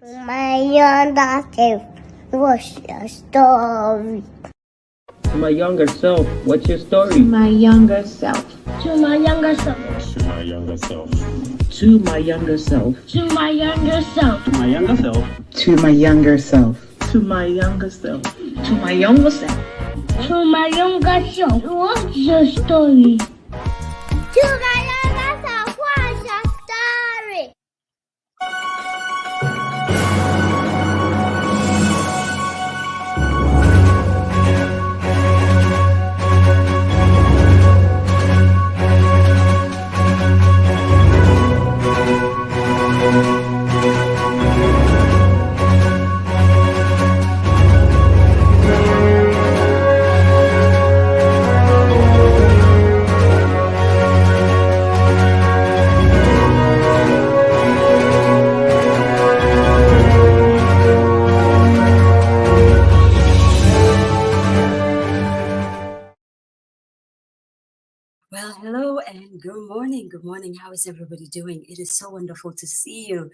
My younger self, what's your story? To my younger self, what's your story? To my younger self. To my younger self. To my younger self. To my younger self. To my younger self. To my younger self. To my younger self. To my younger self. To my younger self. To my younger self, what's your story? To my younger self, what's your story? Well, hello and good morning. Good morning. How is everybody doing? It is so wonderful to see you.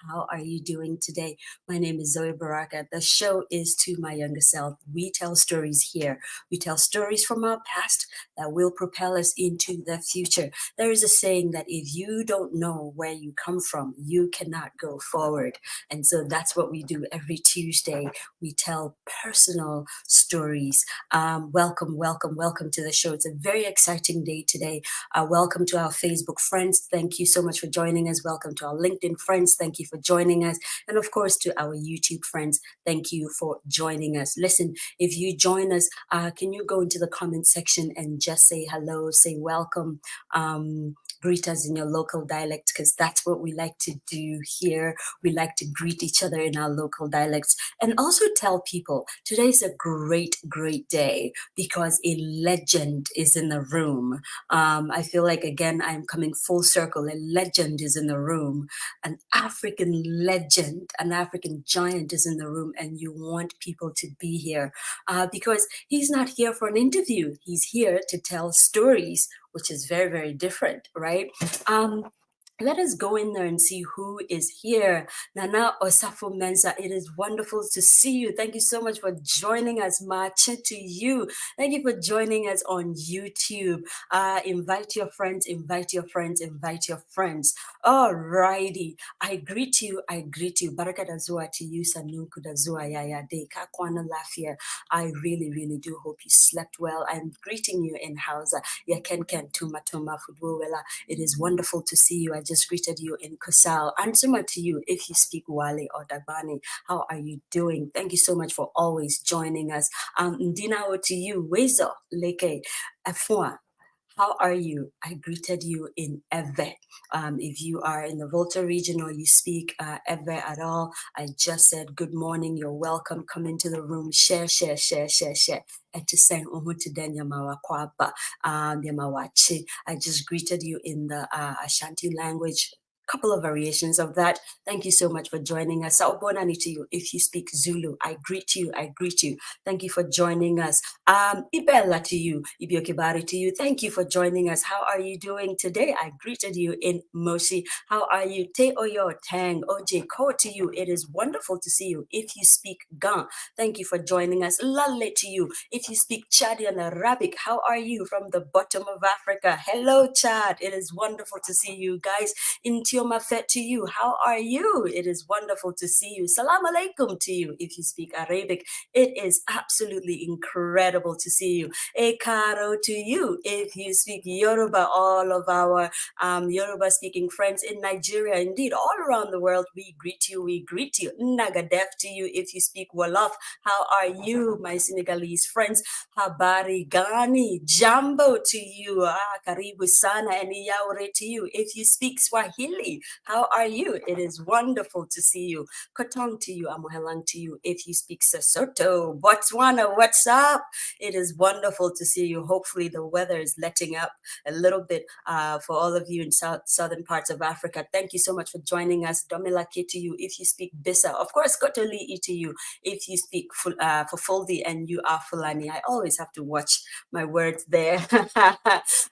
How are you doing today? My name is Zoe Baraka. The show is To My Younger Self. We tell stories here. We tell stories from our past that will propel us into the future. There is a saying that if you don't know where you come from, you cannot go forward. And so that's what we do every Tuesday. We tell personal stories. Welcome to the show. It's a very exciting day today. Welcome to our Facebook friends. Thank you so much for joining us. Welcome to our LinkedIn friends. Thank you for joining us. And of course, to our YouTube friends, thank you for joining us. Listen, if you join us, can you go into the comment section and just say hello, say welcome, greet us in your local dialect, because that's what we like to do here. We like to greet each other in our local dialects and also tell people today's a great day because a legend is in the room. I feel like, again, I'm coming full circle. A legend is in the room. An African legend, an African giant is in the room, and you want people to be here because he's not here for an interview. He's here to tell stories, which is very different, right? Let us go in there and see who is here. Nana Osafo Mensa, it is wonderful to see you. Thank you so much for joining us. Mache to you. Thank you for joining us on YouTube. Invite your friends, invite your friends, invite your friends. Alrighty. I greet you. Baraka dazua to you, Sanunku dazua yaya de kakwana lafia. I really do hope you slept well. I'm greeting you in Hausa. Yaken tuma fudwela. It is wonderful to see you. I just greeted you in Kusal. Ansuma to you if you speak Wale or Dagbani. How are you doing? Thank you so much for always joining us. Ndinao to you, Wezo Leke Afua. How are you? I greeted you in Ewe. If you are in the Volta region or you speak Ewe at all, I just said good morning, you're welcome, come into the room, share. And to send Yamawa Kwaba, Yamawachi. I just greeted you in the Ashanti language. Couple of variations of that. Thank you so much for joining us. Saubonani to you. If you speak Zulu, I greet you. Thank you for joining us. Ibella to you. Ibiokibari to you. Thank you for joining us. How are you doing today? I greeted you in Moshi. How are you? Te Oyo Tang Oje Ko to you. It is wonderful to see you. If you speak Gan, thank you for joining us. Lale to you. If you speak Chadian Arabic, how are you from the bottom of Africa? Hello, Chad. It is wonderful to see you guys. Mafet to you. How are you? It is wonderful to see you. Salam alaikum to you. If you speak Arabic, it is absolutely incredible to see you. Ekaro to you. If you speak Yoruba, all of our Yoruba speaking friends in Nigeria, indeed all around the world, we greet you. Nagadef to you. If you speak Wolof, how are you, my Senegalese friends? Habari gani. Jambo to you. Karibu sana and Yaure to you. If you speak Swahili, how are you? It is wonderful to see you. Kotong to you, Amohelang to you. If you speak Sesotho, Botswana, what's up? It is wonderful to see you. Hopefully the weather is letting up a little bit for all of you in southern parts of Africa. Thank you so much for joining us. Domilake to you. If you speak Bisa, of course, Kotoli'i to you. If you speak Fulfulde and you are Fulani, I always have to watch my words there.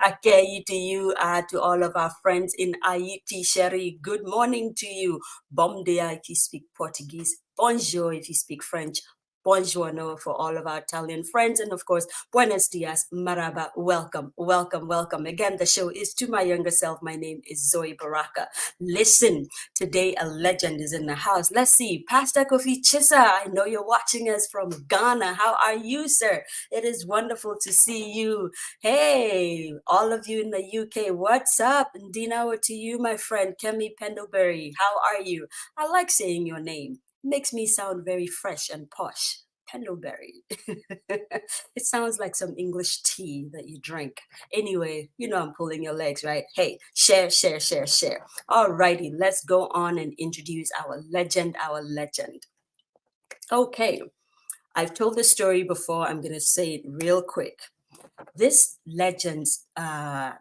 Akeyi to you, to all of our friends in Eiiiiish. chérie. Good morning to you. Bom dia if you speak Portuguese. Bonjour if you speak French. Buongiorno for all of our Italian friends. And of course, buenos dias, maraba, welcome, welcome, welcome. Again, the show is To My Younger Self. My name is Zoe Baraka. Listen, today a legend is in the house. Let's see, Pastor Kofi Chisa, I know you're watching us from Ghana. How are you, sir? It is wonderful to see you. Hey, all of you in the UK, what's up? And Dina, to you, my friend, Kemi Pendlebury. How are you? I like saying your name. Makes me sound very fresh and posh. Pendlebury. It sounds like some English tea that you drink. Anyway, you know I'm pulling your legs, right? Hey, share, share, share, share. Alrighty, let's go on and introduce our legend, our legend. Okay, I've told the story before. I'm going to say it real quick. This legend's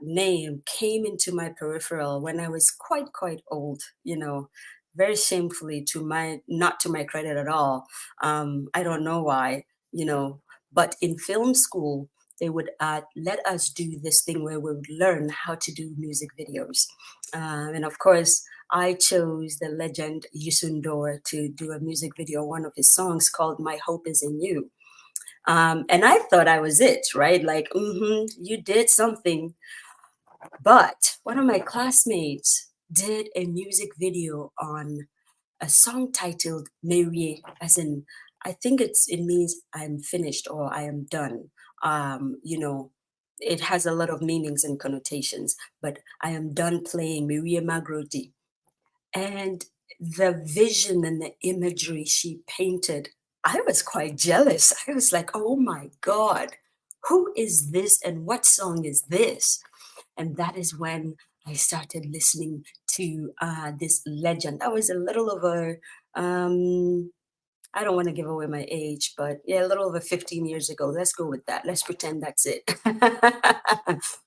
name came into my peripheral when I was quite old, you know, very shamefully not to my credit at all. I don't know why, you know, but in film school, they would let us do this thing where we would learn how to do music videos. And of course, I chose the legend Youssou Ndour to do a music video, one of his songs called My Hope Is in You. And I thought I was it, right? Like, you did something. But one of my classmates did a music video on a song titled Mawei, as in, I think it means I'm finished or I am done. You know, it has a lot of meanings and connotations, but I am done playing Mawei Magrodi. And the vision and the imagery she painted, I was quite jealous. I was like, oh my God, who is this and what song is this? And that is when I started listening to this legend. That was a little over, I don't want to give away my age, but yeah, a little over 15 years ago. Let's go with that. Let's pretend that's it.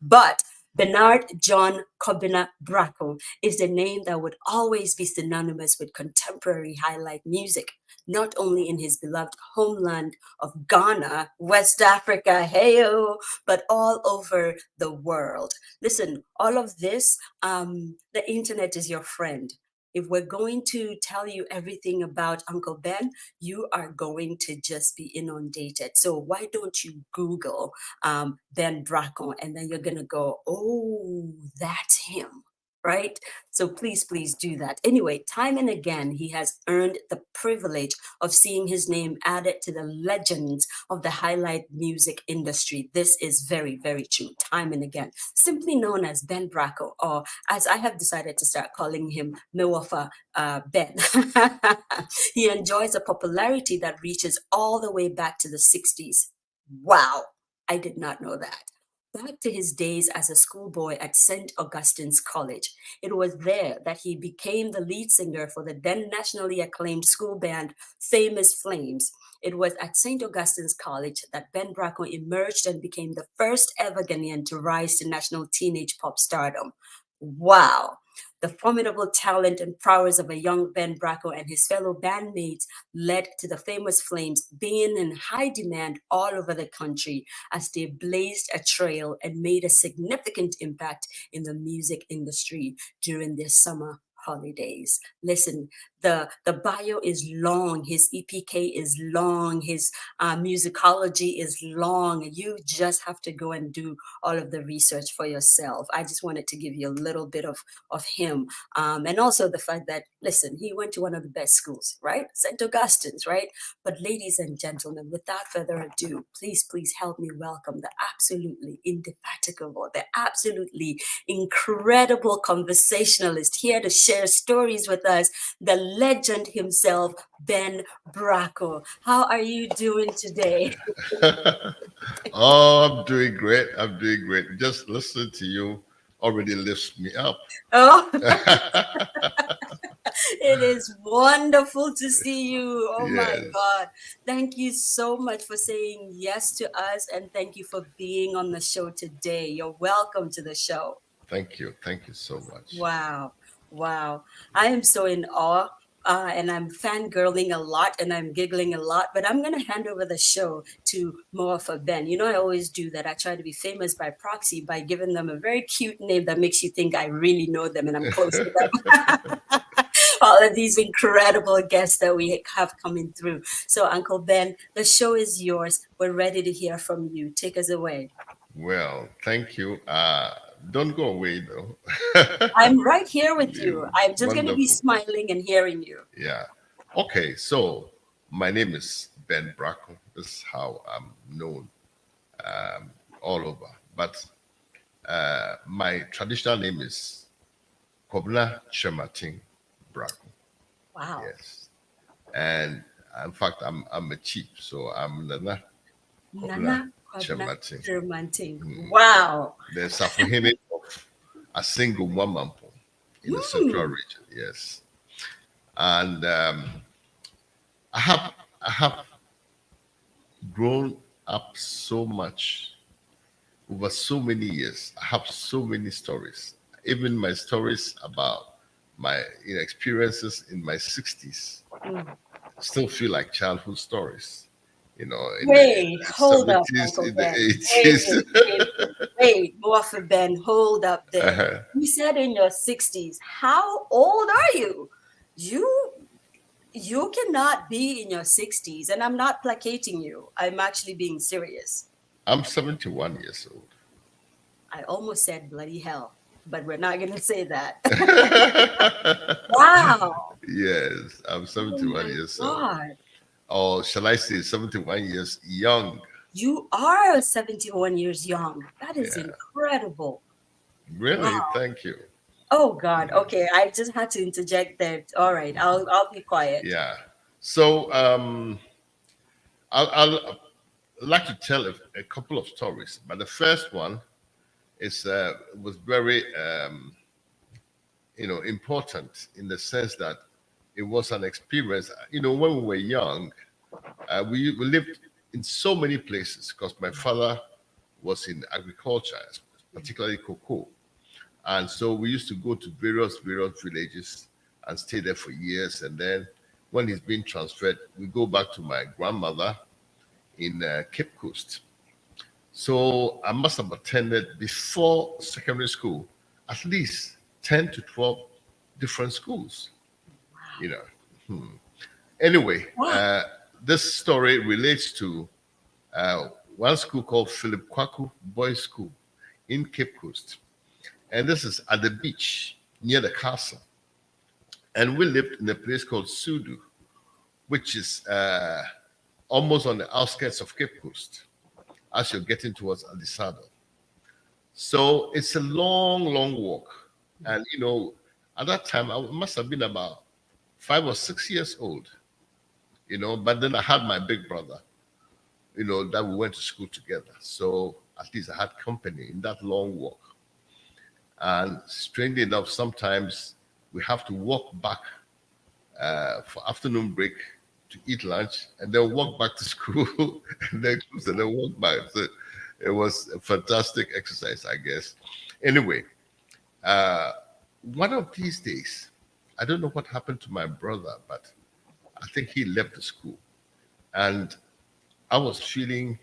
But Bernard John Kobina Brako is a name that would always be synonymous with contemporary highlight music, not only in his beloved homeland of Ghana, West Africa, heyo, but all over the world. Listen, all of this, the internet is your friend. If we're going to tell you everything about Uncle Ben, you are going to just be inundated. So why don't you Google Ben Brako, and then you're going to go, oh, that's him, right? So please, please do that. Anyway, time and again, he has earned the privilege of seeing his name added to the legends of the highlight music industry. This is very, very true, time and again. Simply known as Ben Brako, or as I have decided to start calling him, M'wofa Ben. He enjoys a popularity that reaches all the way back to the 60s. Wow, I did not know that. Back to his days as a schoolboy at St. Augustine's College. It was there that he became the lead singer for the then nationally acclaimed school band Famous Flames. It was at St. Augustine's College that Ben Brako emerged and became the first ever Ghanaian to rise to national teenage pop stardom. Wow. The formidable talent and prowess of a young Ben Brako and his fellow bandmates led to the Famous Flames being in high demand all over the country as they blazed a trail and made a significant impact in the music industry during their summer holidays. Listen, the bio is long, his EPK is long, his musicology is long. You just have to go and do all of the research for yourself. I just wanted to give you a little bit of him. And also the fact that, listen, he went to one of the best schools, right? St. Augustine's, right? But ladies and gentlemen, without further ado, please, please help me welcome the absolutely indefatigable, the absolutely incredible conversationalist here to share stories with us, the legend himself, Ben Brako. How are you doing today? Oh, I'm doing great. I'm doing great. Just listening to you already lifts me up. Oh, it is wonderful to see you. Oh my Yes. God. Thank you so much for saying yes to us, and thank you for being on the show today. You're welcome to the show. Thank you. Thank you so much. Wow. Wow. I am so in awe and I'm fangirling a lot and I'm giggling a lot, but I'm going to hand over the show to M'wofa Ben. You know, I always do that. I try to be famous by proxy by giving them a very cute name that makes you think I really know them and I'm close to them. All of these incredible guests that we have coming through. So, Uncle Ben, the show is yours. We're ready to hear from you. Take us away. Well, thank you. Don't go away, though. I'm right here with you. I'm just going to be Wonderful. smiling and hearing you. Yeah. Okay, so my name is Ben Brako. This is how I'm known all over. But my traditional name is Kobna Chematin Brako. Wow. Yes. And in fact, I'm a chief, so I'm Nana Nana Chematin. Chematin. Wow. The Safohene of a single woman in the central region. Yes. And I have grown up so much over so many years. I have so many stories. Even my stories about my experiences in my 60s still feel like childhood stories. You know, in Wait, the hold up, 70s, Uncle in Ben. the 80s. Wait, M'wofa Ben, hold up there. You said in your 60s. How old are you? You cannot be in your 60s, and I'm not placating you. I'm actually being serious. I'm 71 years old. I almost said bloody hell, but we're not going to say that. Wow. Yes, I'm 71 years old. God. Or shall I say 71 years young? You are 71 years young. That is Yeah. incredible. Really? Wow. Thank you. Oh God. Okay, I just had to interject there. All right, I'll be quiet. Yeah. So I'll like to tell a couple of stories, but the first one is was very important in the sense that it was an experience. You know, when we were young, we lived in so many places because my father was in agriculture, particularly cocoa. And so we used to go to various villages and stay there for years. And then when he's been transferred, we go back to my grandmother in Cape Coast. So I must have attended before secondary school at least 10 to 12 different schools. You know. Anyway, this story relates to one school called Philip Kwaku Boys School in Cape Coast. And this is at the beach near the castle. And we lived in a place called Sudu, which is almost on the outskirts of Cape Coast as you're getting towards Alisado. So it's a long, long walk. And, you know, at that time, I must have been about 5 or 6 years old, you know, but then I had my big brother, you know, that we went to school together. So at least I had company in that long walk. And strangely enough, sometimes we have to walk back for afternoon break to eat lunch and then walk back to school and then walk back. So it was a fantastic exercise, I guess. Anyway, one of these days, I don't know what happened to my brother, but I think he left the school. And I was feeling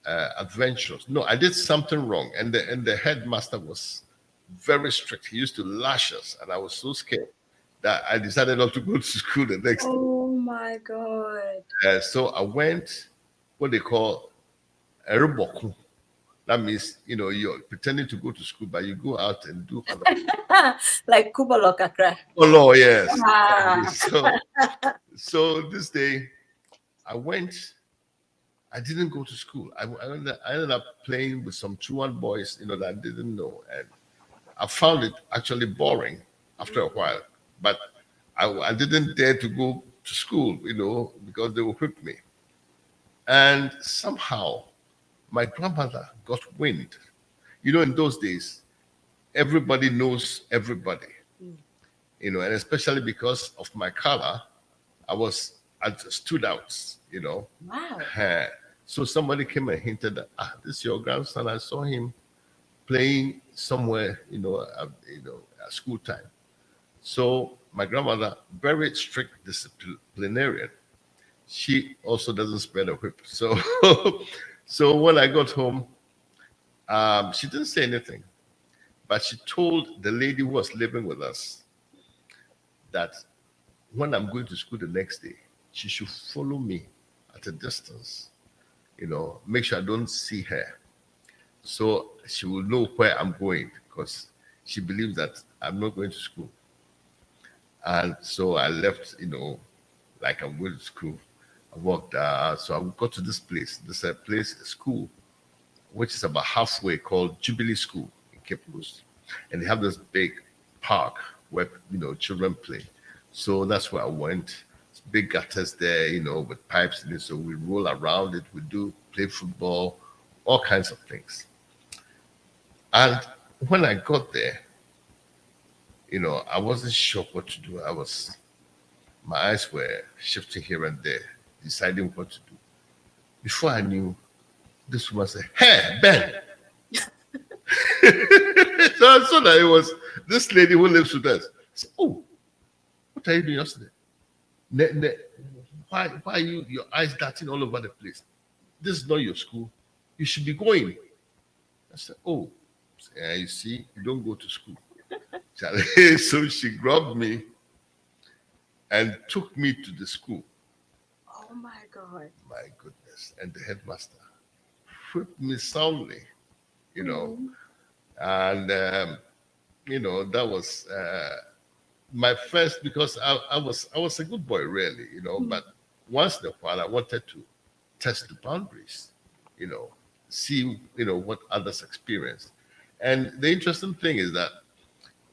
adventurous. No, I did something wrong. And the headmaster was very strict. He used to lash us. And I was so scared that I decided not to go to school the next day. Oh my God. So I went, what they call a ruboku. That means, you know, you're pretending to go to school, but you go out and do other like Kubalo Kakra. Oh, yes. Ah. So this day, I didn't go to school. I ended up playing with some truant boys, you know, that I didn't know. And I found it actually boring after a while. But I didn't dare to go to school, you know, because they would whip me. And somehow, my grandmother got wind. You know, in those days, everybody knows everybody. You know, and especially because of my color, I stood out, you know. Wow. So somebody came and hinted that, this is your grandson. I saw him playing somewhere, you know, at school time. So my grandmother, very strict disciplinarian. She also doesn't spread a whip. So, so when I got home, she didn't say anything, but she told the lady who was living with us that when I'm going to school the next day, she should follow me at a distance, make sure I don't see her. So she will know where I'm going because she believes that I'm not going to school. And so I left, like I'm going to school. I walked, so I got to this place. This is a place, a school, which is about halfway, called Jubilee School in Cape Coast. And they have this big park where, children play. So that's where I went. It's big gutters there, with pipes in it. So we roll around it. We play football, all kinds of things. And when I got there, I wasn't sure what to do. My eyes were shifting here and there, deciding what to do. Before I knew, this woman said, "Hey, Ben." So I saw that it was this lady who lives with us. I said, "Oh, what are you doing yesterday? Why are your eyes darting all over the place? This is not your school. You should be going." I said, "Oh, yeah, you see, you don't go to school." So she grabbed me and took me to the school. Oh my God. My goodness. And the headmaster whipped me soundly, and, that was my first, because I was a good boy, really, but once in a while I wanted to test the boundaries, see, what others experience. And the interesting thing is that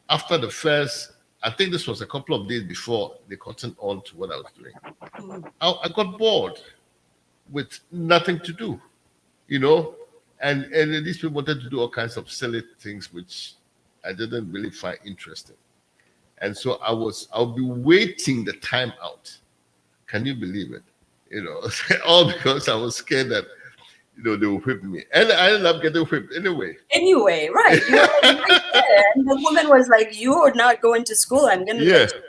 after the first, I think this was a couple of days before they cottoned on to what I was doing, I got bored with nothing to do, and these people wanted to do all kinds of silly things which I didn't really find interesting. And so I'll be waiting the time out. Can you believe it? All because I was scared that they will whip me. And I ended up getting whipped anyway. Anyway, right. You were right there. And the woman was like, "You're not going to school. I'm going to let you."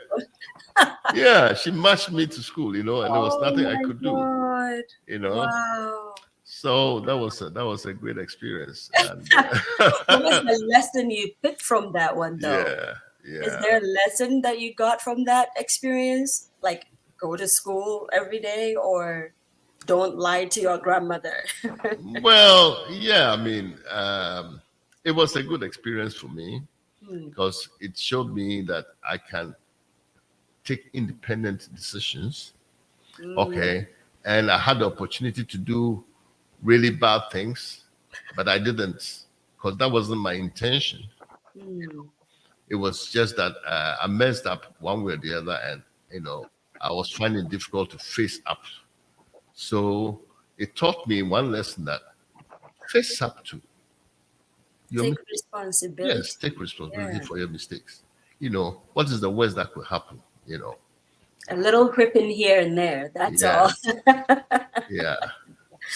Yeah, she marched me to school, and there was nothing I could do. Wow. So that was a great experience. And, what was the lesson you picked from that one, though? Yeah. Is there a lesson that you got from that experience? Like, go to school every day, or don't lie to your grandmother? Well, yeah, it was a good experience for me because it showed me that I can take independent decisions. Okay. And I had the opportunity to do really bad things, but I didn't, because that wasn't my intention. It was just that I messed up one way or the other, and I was finding it difficult to face up. So it taught me one lesson, that face up to take responsibility. Yes, take responsibility for your mistakes. What is the worst that could happen? A little whipping here and there. That's all. Yeah.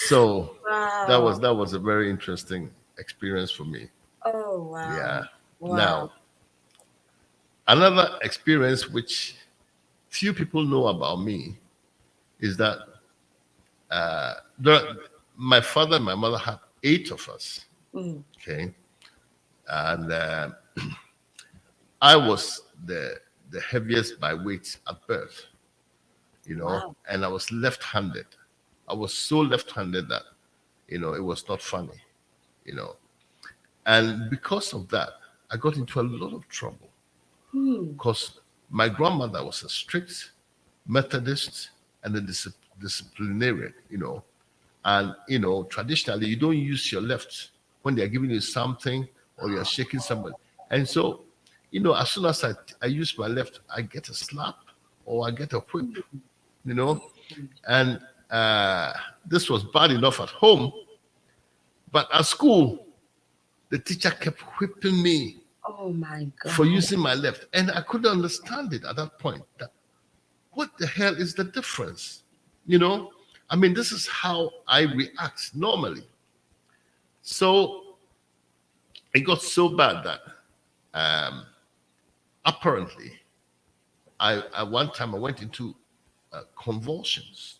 So wow. that was a very interesting experience for me. Oh wow. Yeah. Wow. Now, another experience which few people know about me is that my father and my mother had 8 of us. Okay. And I was the heaviest by weight at birth, wow. And I was left-handed. I was so left-handed that, it was not funny, And because of that, I got into a lot of trouble because my grandmother was a strict Methodist and a disciplinarian, And, traditionally, you don't use your left when they're giving you something or you're shaking somebody. And so, as soon as I use my left, I get a slap or I get a whip, And this was bad enough at home. But at school, the teacher kept whipping me. Oh, my God. For using my left. And I couldn't understand it at that point. What the hell is the difference? This is how I react normally. So it got so bad that apparently I one time I went into convulsions.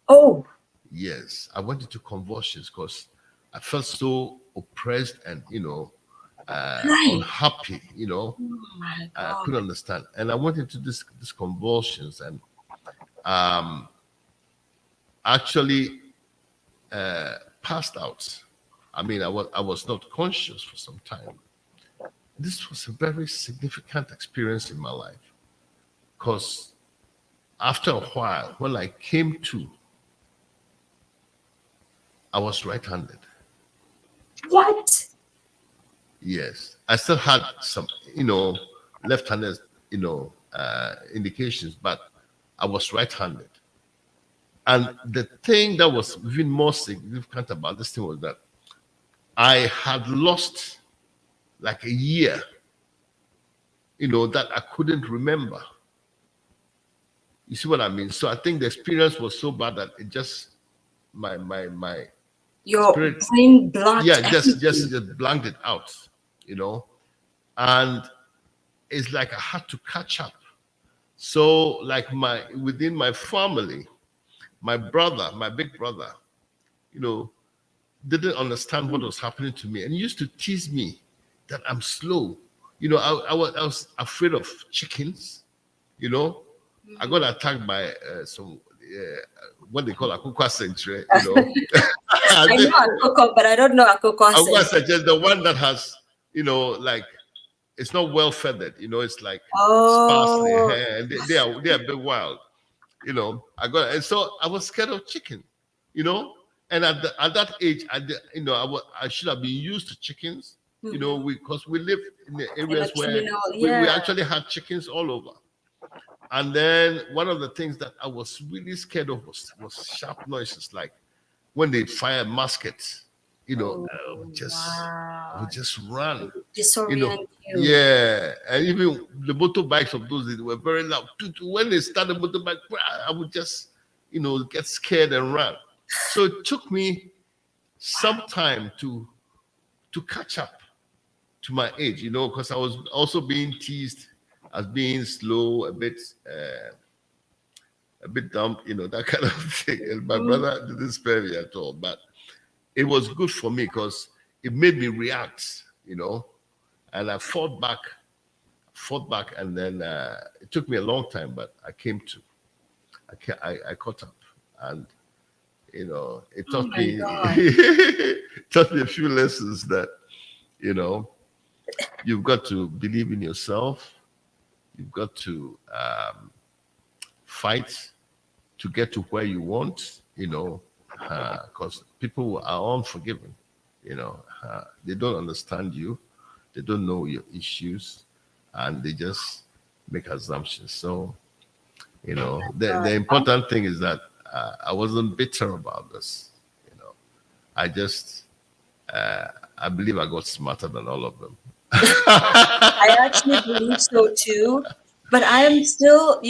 Oh, Yes, I went into convulsions because I felt so oppressed and right. unhappy. Oh my I God. couldn't understand, and I went into this convulsions and actually passed out. I mean, I was not conscious for some time. This was a very significant experience in my life because after a while, when I came to, I was right-handed. What? Yes, I still had some, left-handed, indications, but I was right-handed. And the thing that was even more significant about this thing was that I had lost like a year, that I couldn't remember. You see what I mean? So I think the experience was so bad that it just my Your spirit, brain blocked. just everything. blanked it out, and it's like I had to catch up. So like within my family, my big brother, didn't understand what was happening to me and used to tease me that I'm slow. I was afraid of chickens. I got attacked by some what they call a kuka century. I know akoko, but I don't know akoko. I suggest the one that has, like it's not well feathered. It's like sparsely Oh, hair, and they are a bit wild. And so I was scared of chicken. And at that age, I should have been used to chickens. Because we live in the areas where we actually had chickens all over. And then one of the things that I was really scared of was sharp noises, like when they fire muskets. I would just run. Disorient you. Yeah, and even the motorbikes of those days were very loud. When they started motorbike, I would just, get scared and run. So it took me some time to catch up to my age, because I was also being teased as being slow, a bit dumb, that kind of thing. And my brother didn't spare me at all, but it was good for me because it made me react, and I fought back, and then it took me a long time, but I caught up, and it taught me taught me a few lessons that you've got to believe in yourself, you've got to fight to get to where you want, because people are unforgiving. They don't understand you, they don't know your issues, and they just make assumptions. So the important thing is that I wasn't bitter about this. I just I believe I got smarter than all of them. I actually believe so too. But I am still,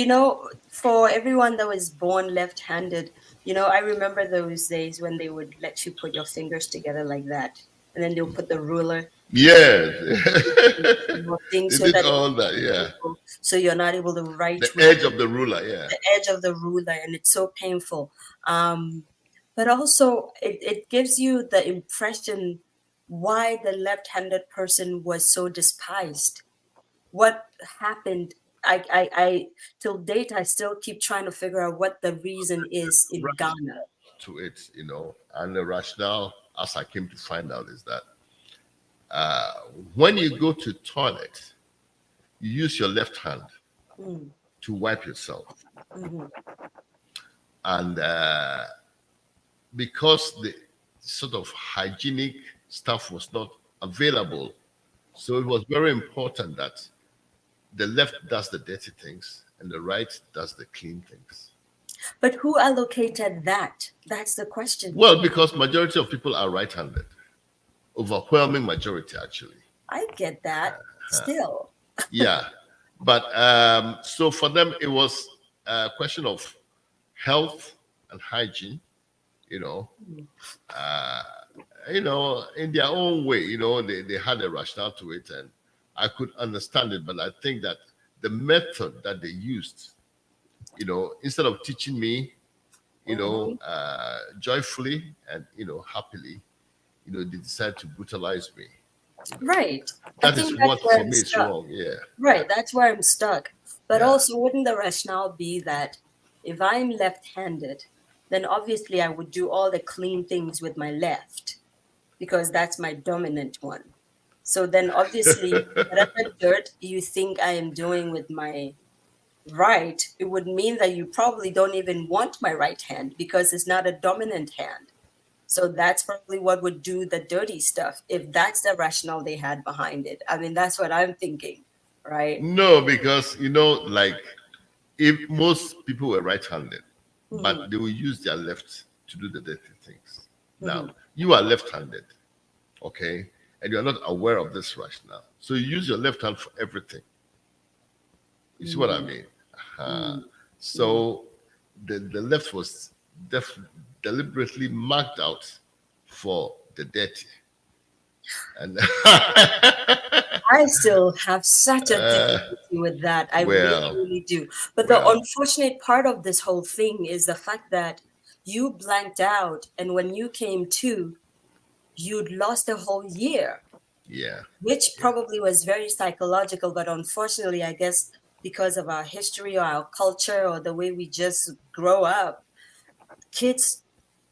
for everyone that was born left-handed, I remember those days when they would let you put your fingers together like that, and then they'll put the ruler. Yeah, Thing, they so did that all that. Yeah, so you're not able to write the with edge of the ruler. Yeah, the edge of the ruler, and it's so painful. But also it gives you the impression why the left-handed person was so despised. What happened? I till date I still keep trying to figure out what the reason is in Ghana. to it, and the rationale, as I came to find out, is that when you go to toilet, you use your left hand to wipe yourself, and because the sort of hygienic stuff was not available, so it was very important that the left does the dirty things and the right does the clean things. But who allocated that? That's the question. Well, because majority of people are right-handed. Overwhelming majority, actually. I get that. Still. Yeah. But so for them, it was a question of health and hygiene, in their own way, they had a rationale to it, and I could understand it, but I think that the method that they used, instead of teaching me, joyfully and happily, they decided to brutalize me. Right. That is what for me is wrong. Yeah. Right. That's where I'm stuck. But Yeah. also, wouldn't the rationale be that if I'm left-handed, then obviously I would do all the clean things with my left because that's my dominant one. So then obviously whatever dirt you think I am doing with my right, it would mean that you probably don't even want my right hand because it's not a dominant hand. So that's probably what would do the dirty stuff, if that's the rationale they had behind it. I mean, that's what I'm thinking, right? No, because like if most people were right-handed, but they will use their left to do the dirty things. Now, you are left-handed, okay? And you're not aware of this rationale. So you use your left hand for everything. You see what I mean? So the left was deliberately marked out for the dirty. And I still have such a difficulty with that. I really do. But the unfortunate part of this whole thing is the fact that you blanked out, and when you came to, you'd lost a whole year. Yeah. Which probably was very psychological, but unfortunately, I guess because of our history or our culture or the way we just grow up, kids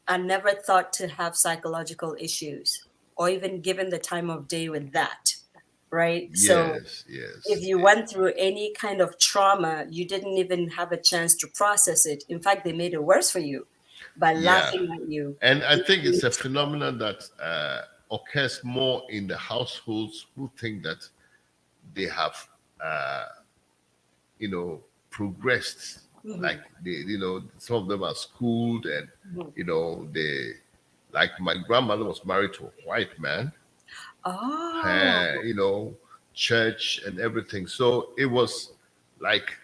are never thought to have psychological issues or even given the time of day with that, right? So if you went through any kind of trauma, you didn't even have a chance to process it. In fact, they made it worse for you by laughing at you. And I think it's a phenomenon that occurs more in the households who think that they have, progressed. Like they, some of them are schooled, and they, like my grandmother was married to a white man. Church and everything. So it was like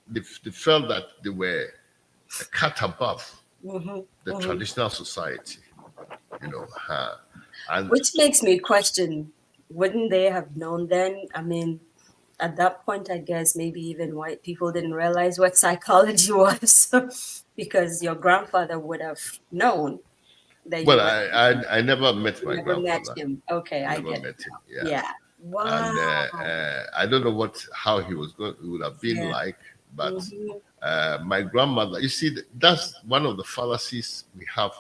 they felt that they were a cut above the traditional society, and which makes me question, wouldn't they have known then? I mean, at that point, I guess maybe even white people didn't realize what psychology was because your grandfather would have known. That I never met my grandfather. Met him. Okay, I never get met it. him. Yeah. Wow. And I don't know how he would have been like, but my grandmother, you see, that's one of the fallacies we have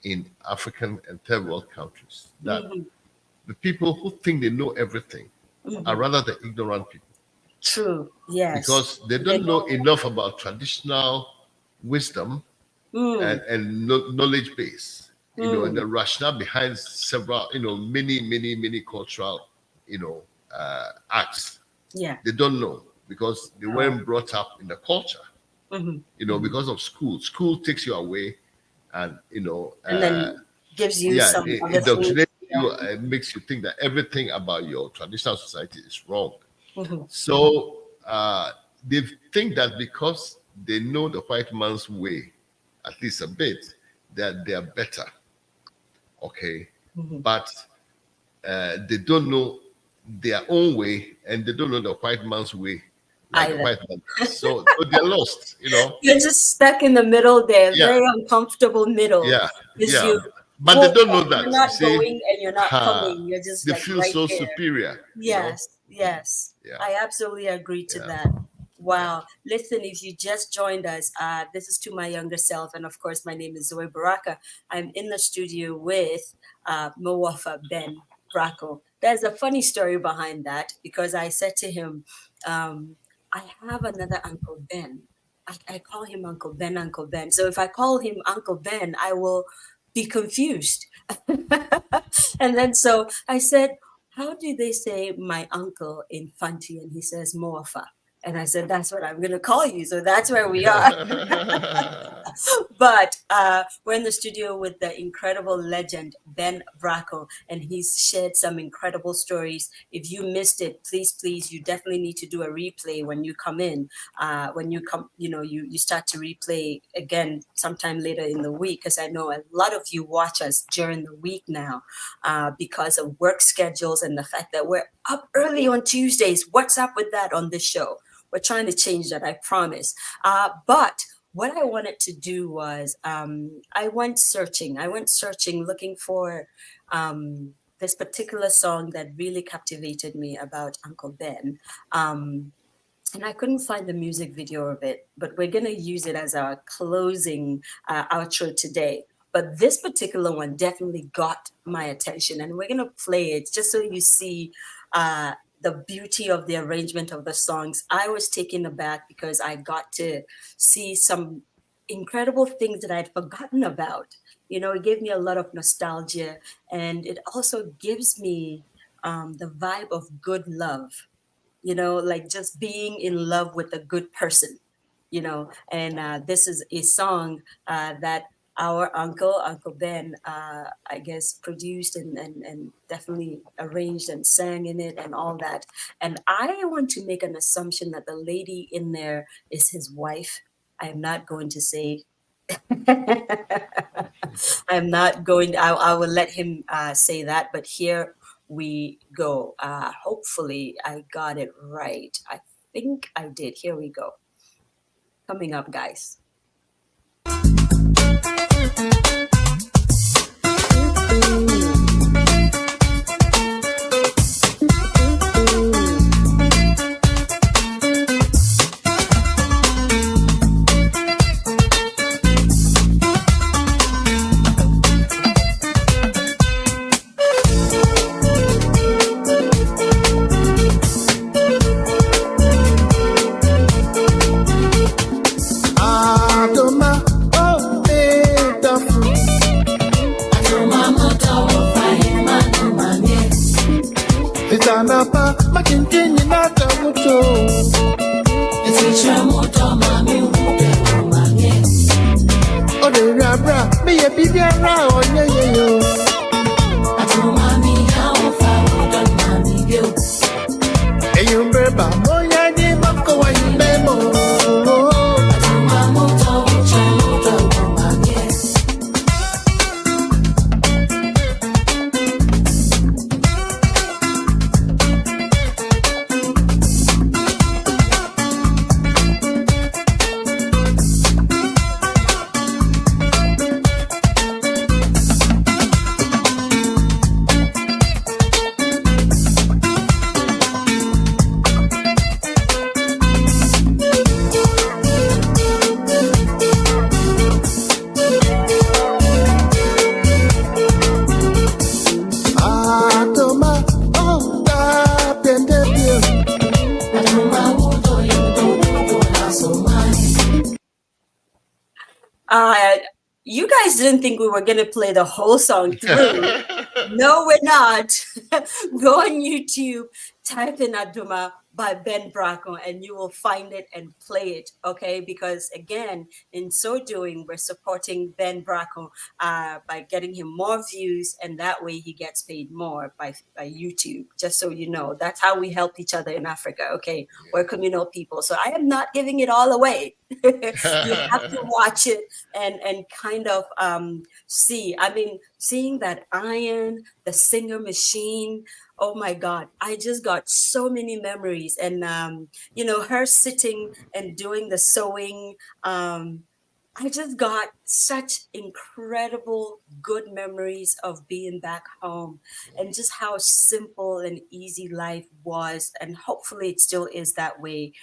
in African and third world countries, that the people who think they know everything are rather the ignorant people. True, yes. Because they don't know enough about traditional wisdom and knowledge base, and the rationale behind several, many cultural, acts. Yeah. They don't know because they weren't brought up in the culture. Because of school. School takes you away and, and then gives you some indoctrinates you and makes you think that everything about your traditional society is wrong. So they think that because they know the white man's way, at least a bit, that they are better. Okay. But they don't know their own way, and they don't know the white man's way. Like the white man. So they're lost, You're just stuck in the middle there, very uncomfortable middle. But they don't know that. You're not going and you're not coming. You're just they feel so superior. Yes. Yeah. I absolutely agree to that. Wow. Listen, if you just joined us, this is To My Younger Self. And of course, my name is Zoe Baraka. I'm in the studio with M'wofa Ben Brako. There's a funny story behind that because I said to him, I have another Uncle Ben. I call him Uncle Ben, Uncle Ben. So if I call him Uncle Ben, I will be confused. And then so I said, how do they say my uncle in Fanti? And he says M'wofa. And I said, that's what I'm going to call you. So that's where we are. But we're in the studio with the incredible legend, Ben Brako, and he's shared some incredible stories. If you missed it, please, you definitely need to do a replay when you come in. When you come, you start to replay again sometime later in the week, because I know a lot of you watch us during the week now because of work schedules and the fact that we're up early on Tuesdays. What's up with that on this show? We're trying to change that, I promise. But what I wanted to do was I went searching looking for this particular song that really captivated me about Uncle Ben. And I couldn't find the music video of it, but we're going to use it as our closing outro today. But this particular one definitely got my attention, and we're going to play it just so you see the beauty of the arrangement of the songs. I was taken aback because I got to see some incredible things that I'd forgotten about. It gave me a lot of nostalgia, and it also gives me the vibe of good love, like just being in love with a good person, and this is a song that our Uncle Ben, I guess, produced and definitely arranged and sang in it and all that. And I want to make an assumption that the lady in there is his wife. I am not going to say. I'm not going. I will let him say that. But here we go. Hopefully, I got it right. I think I did. Here we go. Coming up, guys. You guys didn't think we were going to play the whole song through. No, we're not. Go on YouTube, type in Aduma by Ben Brako, and you will find it and play it, okay? Because again, in so doing, we're supporting Ben Brako by getting him more views, and that way he gets paid more by YouTube, just so you know. That's how we help each other in Africa, okay? We're communal people. So I am not giving it all away. You have to watch it and kind of see. I mean, seeing that iron, the singer machine, oh my God, I just got so many memories. And, her sitting and doing the sewing, I just got such incredible good memories of being back home and just how simple and easy life was. And hopefully it still is that way.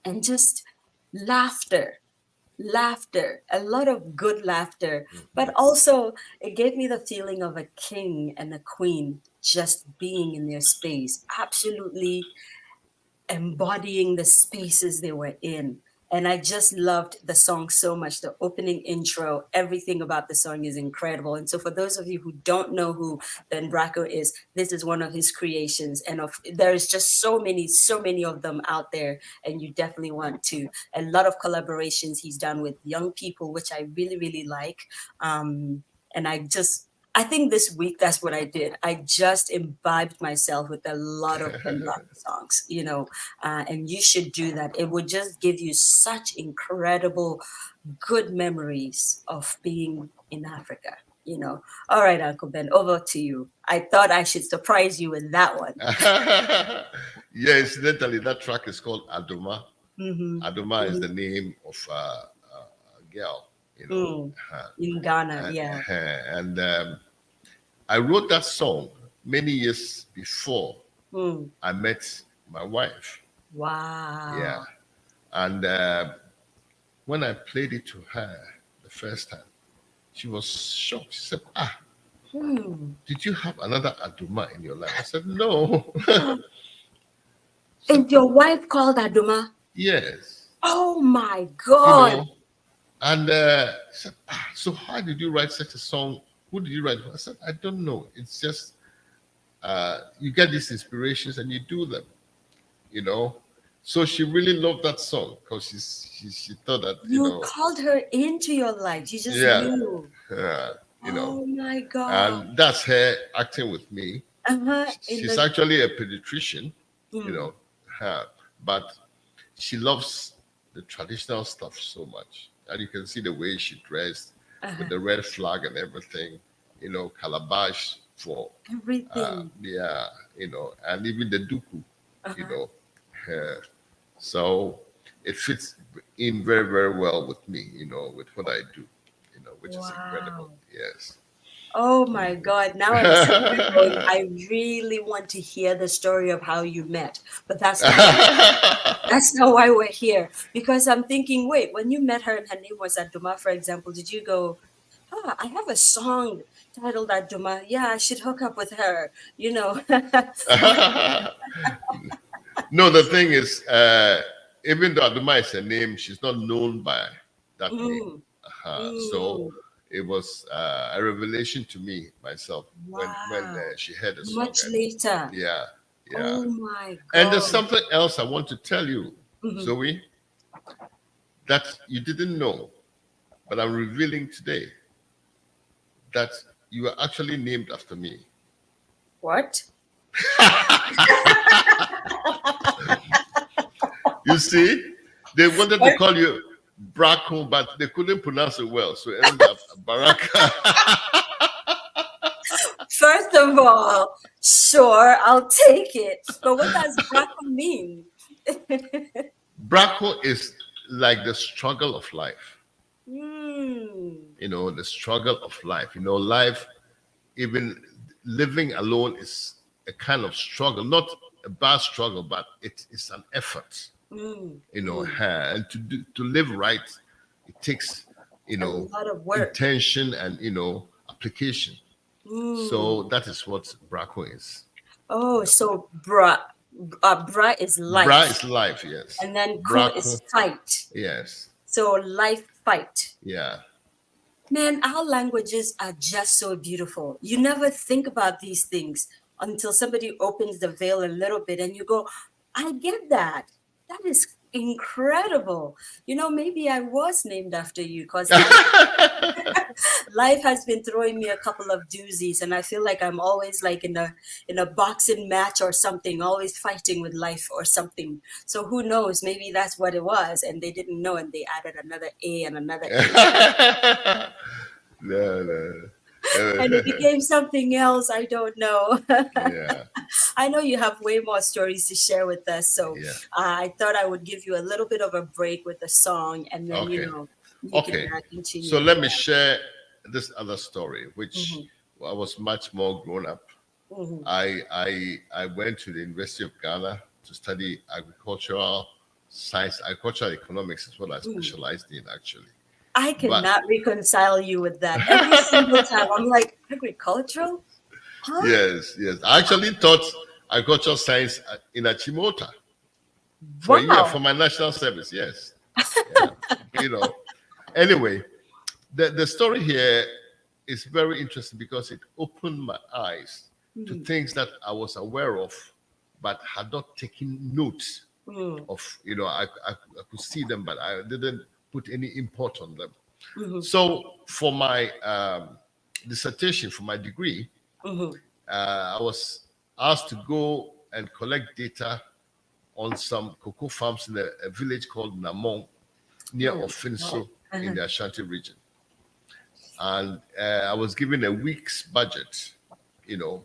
And just laughter, a lot of good laughter, but also it gave me the feeling of a king and a queen just being in their space, absolutely embodying the spaces they were in. And I just loved the song so much. The opening intro, everything about the song is incredible. And so for those of you who don't know who Ben Brako is, this is one of his creations. And there's just so many of them out there. And you definitely want to. A lot of collaborations he's done with young people, which I really, really like. And I think this week, that's what I did. I just imbibed myself with a lot of Ben Brako songs, you know, and you should do that. It would just give you such incredible, good memories of being in Africa, you know. All right, Uncle Ben, over to you. I thought I should surprise you with that one. Yeah, incidentally, that track is called Adoma. Adoma is the name of a girl. You know, in Ghana, yeah. And I wrote that song many years before I met my wife. Wow. Yeah. And when I played it to her the first time, she was shocked. She said, did you have another Adoma in your life? I said, no. And your wife called Adoma? Yes. Oh my God. You know, and she said, so how did you write such a song? Who did you write for? I said, I don't know. It's just, you get these inspirations and you do them, you know? So she really loved that song because she thought that, you know. Called her into your life. You just knew. You know. Oh my God. And that's her acting with me. She's actually a pediatrician, you know, but she loves the traditional stuff so much. And you can see the way she dressed with the red flag and everything, you know, calabash for everything. Yeah, you know, and even the duku, you know. So it fits in very, very well with me, you know, with what I do, you know, which is incredible. Yes. Oh my God. Now I really want to hear the story of how you met. But that's not why we're here. Because I'm thinking, wait, when you met her and her name was Adoma, for example, did you go, I have a song titled Adoma. Yeah, I should hook up with her, you know? No, the thing is, even though Adoma is her name, she's not known by that name. So it was a revelation to me myself when she heard the song. Much later. Yeah. Oh my God. And there's something else I want to tell you, Zoe, that you didn't know, but I'm revealing today that you are actually named after me. What? You see, they wanted to call you Brako, but they couldn't pronounce it well, so it ended up Baraka. First of all, sure, I'll take it. But what does Brako mean? Brako is like the struggle of life. You know, the struggle of life. You know, life, even living alone is a kind of struggle, not a bad struggle, but it's an effort. You know, and to live right, it takes, you know, a lot of work, intention, and, you know, application. So that is what Brako is. Oh, so bra is life. Bra is life, yes. And then ko is fight. Yes. So life fight. Yeah. Man, our languages are just so beautiful. You never think about these things until somebody opens the veil a little bit and you go, I get that. That is incredible. You know, maybe I was named after you because life has been throwing me a couple of doozies, and I feel like I'm always like in a boxing match or something, always fighting with life or something. So who knows? Maybe that's what it was, and they didn't know, and they added another A and another A. No. And it became something else. I don't know. Yeah. I know you have way more stories to share with us, so I thought I would give you a little bit of a break with the song, and then you know. You can continue. So let me share this other story, which I was much more grown up. I went to the University of Ghana to study agricultural science, agricultural economics is what I specialized in, actually. I cannot reconcile you with that. Every single time I'm like, agricultural? Huh? Yes. I actually taught agricultural science in Achimota for a year for my national service, yes. Yeah. You know. Anyway, the story here is very interesting because it opened my eyes to things that I was aware of, but had not taken notes of. You know, I could see them, but I didn't put any import on them. So for my dissertation, for my degree, I was asked to go and collect data on some cocoa farms in a village called Namong, near Ofinso in the Ashanti region. And I was given a week's budget, you know.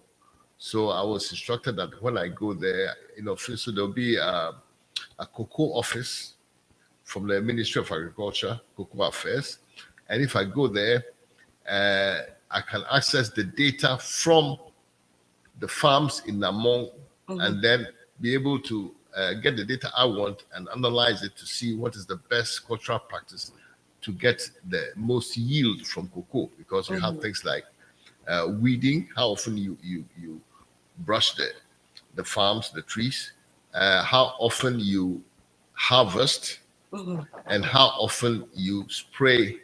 So I was instructed that when I go there, in Ofinso, there'll be a cocoa office from the Ministry of Agriculture, Cocoa Affairs. And if I go there, I can access the data from the farms in Namong and then be able to get the data I want and analyze it to see what is the best cultural practice to get the most yield from cocoa, because we have things like weeding, how often you brush the farms, the trees, how often you harvest, and how often you spray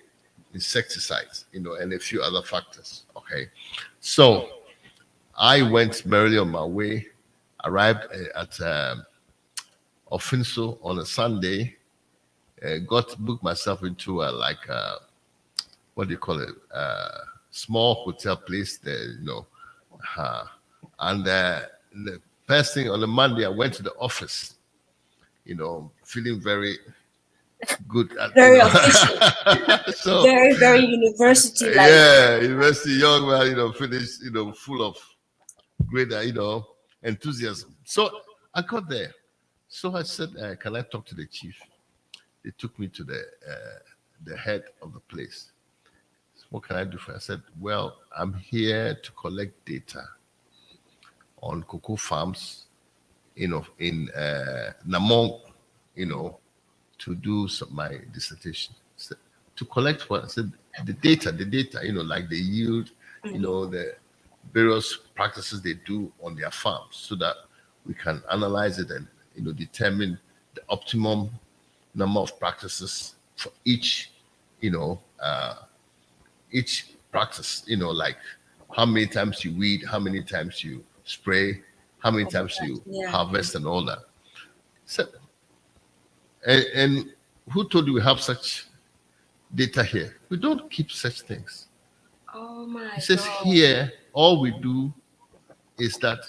insecticides, you know, and a few other factors. Okay, so I went merrily on my way, arrived at Ofinso on a Sunday, booked myself into what do you call it, small hotel place there, you know. And the first thing on the Monday, I went to the office, you know, feeling very good. Very official. So, very, very university-like. Yeah, university, young man, you know, finished, you know, full of great, you know, enthusiasm. So I got there. So I said, can I talk to the chief? They took me to the head of the place. So what can I do for you? I said, well, I'm here to collect data on cocoa farms, you know, in Namong, you know, to do my dissertation. So, to collect what? I said, the data, you know, like the yield, you know, the various practices they do on their farms, so that we can analyze it and, you know, determine the optimum number of practices for each, you know, each practice, you know, like how many times you weed, how many times you spray, how many times you harvest and all that. So, and who told you we have such data here? We don't keep such things. Oh my God. It says here, all we do is that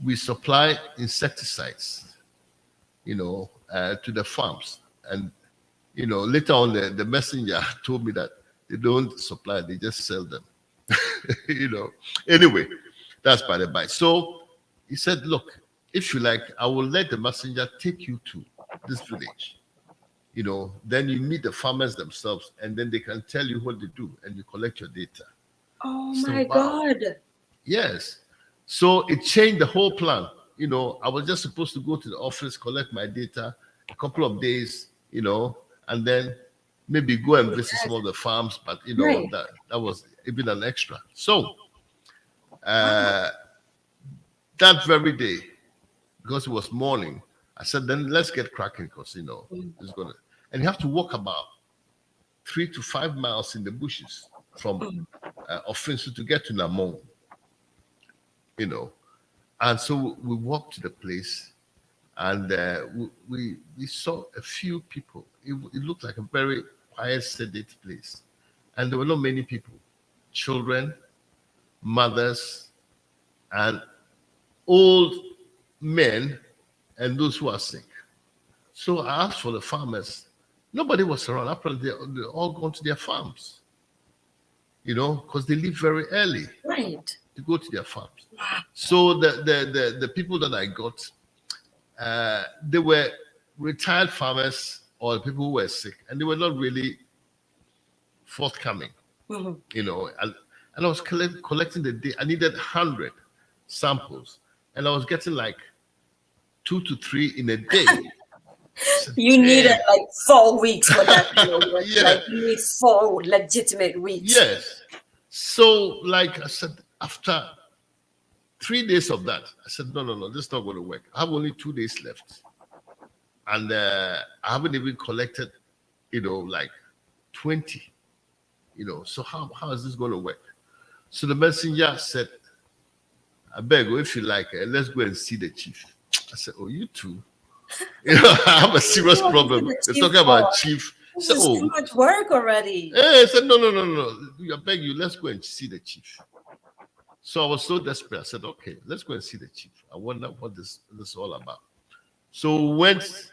we supply insecticides, you know, to the farms. And, you know, later on, the messenger told me that they don't supply, they just sell them. You know, anyway, that's by the by. So he said, look, if you like, I will let the messenger take you to this village. You know, then you meet the farmers themselves, and then they can tell you what they do, and you collect your data. Oh So, my wow. God. Yes. So it changed the whole plan. You know, I was just supposed to go to the office, collect my data, a couple of days, you know, and then maybe go and visit some of the farms, but, you know, that was even an extra. So that very day, because it was morning, I said, then let's get cracking, because, you know, it's going to, and you have to walk about 3 to 5 miles in the bushes from Ofinso to get to Namong, you know. And so we walked to the place, and we saw a few people. It looked like a very quiet, sedate place. And there were not many people, children, mothers, and old men, and those who are sick. So I asked for the farmers. Nobody was around. Apparently, they all gone to their farms, you know, because they leave very early. Right. To go to their farms. So the people that I got, they were retired farmers or people who were sick, and they were not really forthcoming. You know, and I was collecting the data. I needed 100 samples, and I was getting like 2 to 3 in a day. You needed like 4 weeks for that. You know, Yeah. Like you need 4 legitimate weeks. Yes. So, like I said, after 3 days of that, I said, no, this is not going to work. I have only 2 days left. And I haven't even collected, like 20, so how is this going to work? So the messenger said, I beg you, if you like, let's go and see the chief. I said, oh, you too? I have a serious problem. They're talking about chief. This is too much work already. I said, no. I beg you, let's go and see the chief. So I was so desperate. I said, okay, let's go and see the chief. I wonder what this is all about. So we went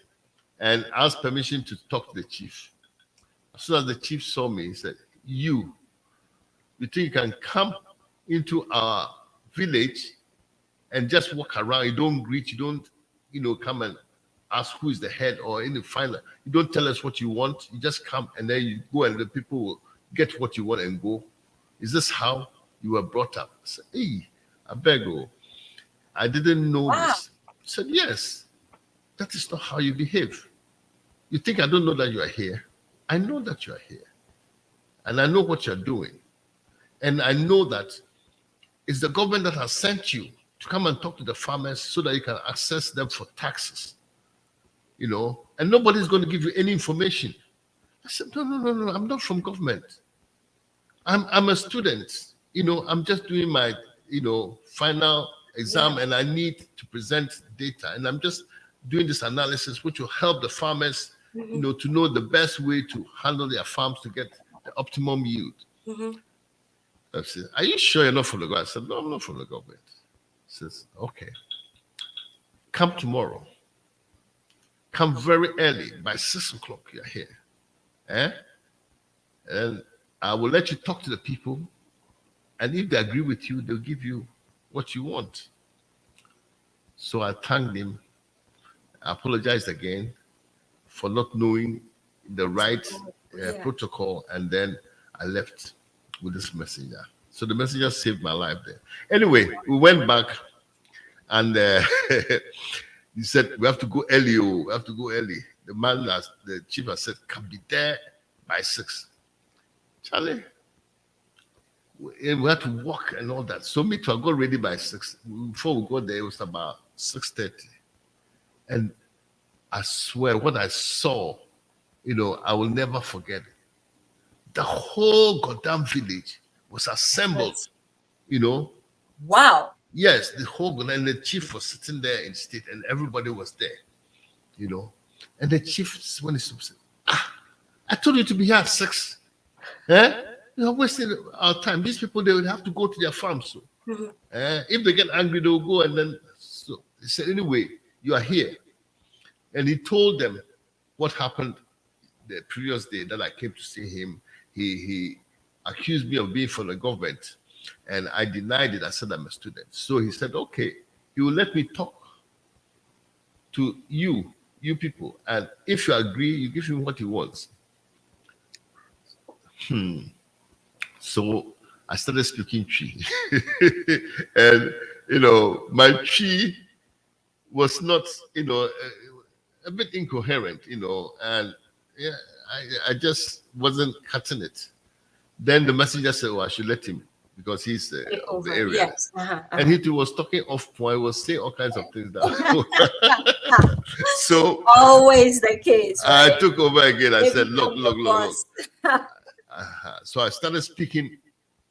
and asked permission to talk to the chief. As soon as the chief saw me, he said, you think you can come into our village and just walk around? You don't greet, you don't, come and ask who is the head or in the final. You don't tell us what you want. You just come and then you go and the people will get what you want and go. Is this how you were brought up? I said, hey, I beg you. I didn't know this. I said, yes, that is not how you behave. You think I don't know that you are here? I know that you are here. And I know what you're doing. And I know that it's the government that has sent you to come and talk to the farmers so that you can access them for taxes. And nobody's going to give you any information. I said, no, I'm not from government. I'm a student. I'm just doing my, final exam and I need to present data. And I'm just doing this analysis, which will help the farmers, to know the best way to handle their farms to get the optimum yield. I said, are you sure you're not from the government? I said, no, I'm not from the government. He says, okay. Come tomorrow. Come very early, by 6 o'clock, you're here. And I will let you talk to the people. And if they agree with you, they'll give you what you want. So I thanked him. I apologized again for not knowing the right protocol. And then I left with this messenger. So the messenger saved my life there. Anyway, we went back and he said, we have to go early. We have to go early. The chief has said, can be there by 6. Charlie, we had to walk and all that. So me too, I got ready by 6. Before we got there, it was about 6:30. And I swear, what I saw, I will never forget it. The whole goddamn village was assembled, Wow. Yes, the whole, and the chief was sitting there in state and everybody was there, And the chief, when he said, I told you to be here at 6. You're wasting our time. These people, they would have to go to their farms. So. If they get angry, they'll go and then, so he said, anyway, you are here. And he told them what happened the previous day that I came to see him. He accused me of being from the government. And I denied it. I said I'm a student. So he said, okay, he will let me talk to you people. And if you agree, you give him what he wants. So I started speaking Twi. And, my Twi was not, a bit incoherent, and I just wasn't cutting it. Then the messenger said, I should let him because he's of the area. Yes. And he too was talking off point, was saying all kinds of things. So always the case. Right? I took over again. I said, look. So I started speaking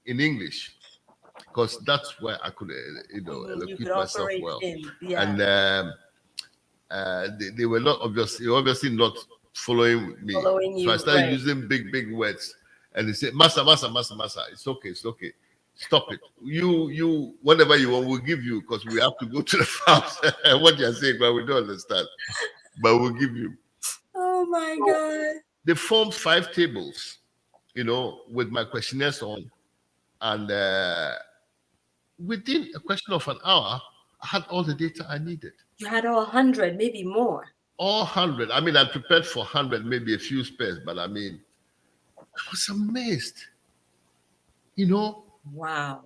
in English because that's where I could, eloquate myself well. And they were not obviously not following me. So I started using big words. And they said, Massa, it's okay. Stop it. You, whatever you want, we'll give you because we have to go to the farms. What you're saying, but we don't understand. But we'll give you. Oh my God. They formed 5 tables, with my questionnaires on. And within a question of an hour, I had all the data I needed. You had all 100, maybe more. All 100. I mean, I prepared for 100, maybe a few spares, but I mean, I was amazed. Wow.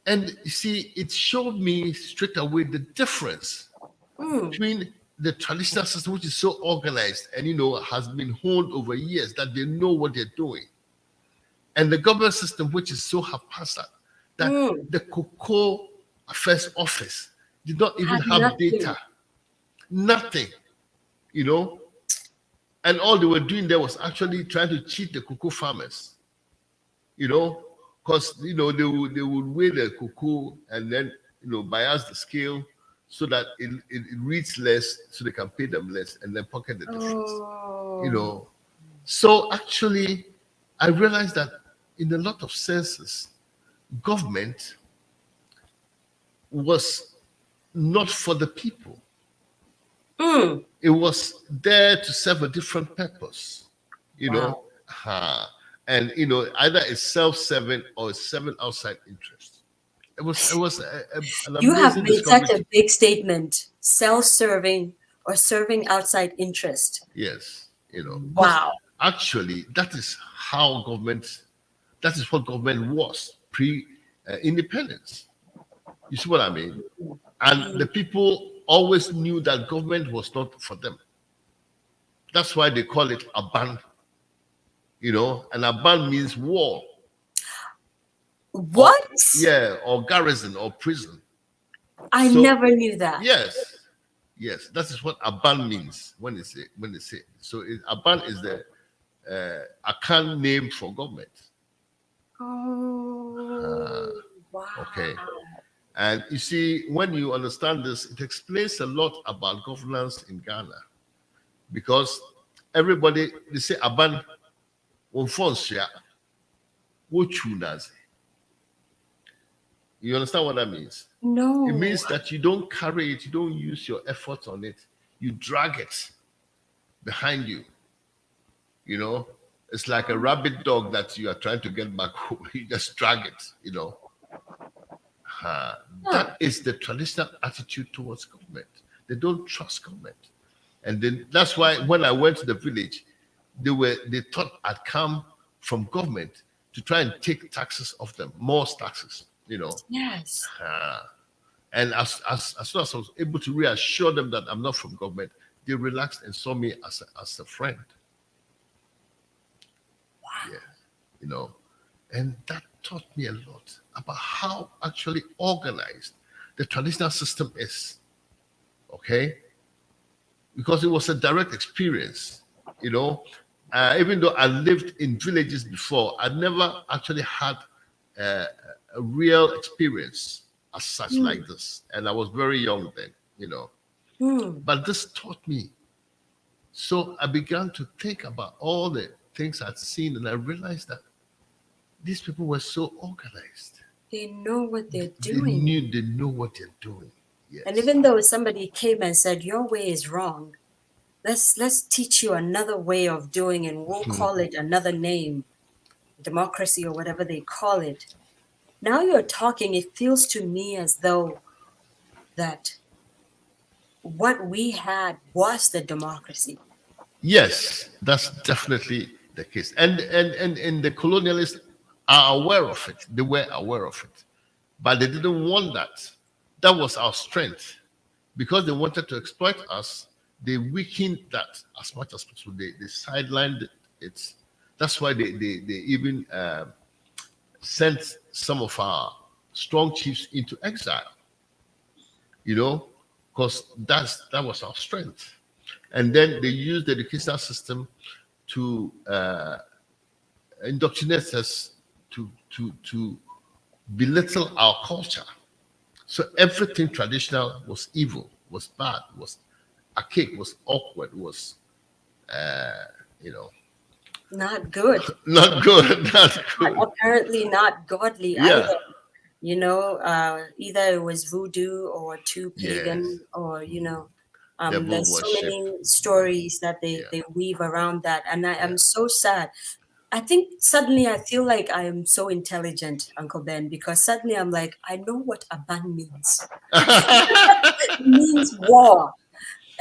And you see, it showed me straight away the difference between the traditional system, which is so organized and, has been honed over years that they know what they're doing, and the government system, which is so haphazard that the Cocoa Affairs Office did not even have data. Nothing. you know, and all they were doing there was actually trying to cheat the cocoa farmers, you know, because they would weigh the cocoa and then bias the scale so that it reads less, so they can pay them less and then pocket the difference. Oh. So actually, I realized that in a lot of senses, government was not for the people. It was there to serve a different purpose, know. And either it's self-serving or it's serving outside interest. It was an You have amazing made discovery. such a big statement: self-serving or serving outside interest. Yes, Wow. Actually, that is what government was pre-independence. You see what I mean? And the people always knew that government was not for them. That's why they call it a ban. And a ban means war. What? Or garrison or prison. I never knew that. Yes, that is what a ban means when they say. So a ban is the Akan name for government. Oh, wow. Okay. And you see, when you understand this, it explains a lot about governance in Ghana. Because everybody, they say, Aban, you understand what that means? No. It means that you don't carry it, you don't use your effort on it, you drag it behind you. It's like a rabid dog that you are trying to get back home. You just drag it, That is the traditional attitude towards government. They don't trust government. And then that's why when I went to the village, they thought I'd come from government to try and take taxes off them, more taxes, Yes. And as soon as I was able to reassure them that I'm not from government, they relaxed and saw me as a friend. Wow. Yeah, and that taught me a lot about how actually organized the traditional system is. Okay, because it was a direct experience. Even though I lived in villages before, I never actually had a real experience as such like this, and I was very young then. But this taught me. So I began to think about all the things I'd seen, and I realized that these people were so organized. They know what they're doing. They know what they're doing. Yes. And even though somebody came and said, your way is wrong, let's teach you another way of doing, and we'll call it another name, democracy or whatever they call it. Now you're talking, it feels to me as though that what we had was the democracy. Yes, that's definitely the case. And the colonialists are aware of it. They were aware of it. But they didn't want that. That was our strength. Because they wanted to exploit us, they weakened that as much as possible. They sidelined it. That's why they even sent some of our strong chiefs into exile. Because that was our strength. And then they used the educational system to indoctrinate us to belittle our culture. So everything traditional was evil, was bad, was archaic, was awkward, was Not good. Not good. Apparently not godly either. Either it was voodoo or too pagan, or there's so many stories that they weave around that, and I am so sad. I think suddenly I feel like I am so intelligent, Uncle Ben, because suddenly I'm like, I know what Aban means. It means war.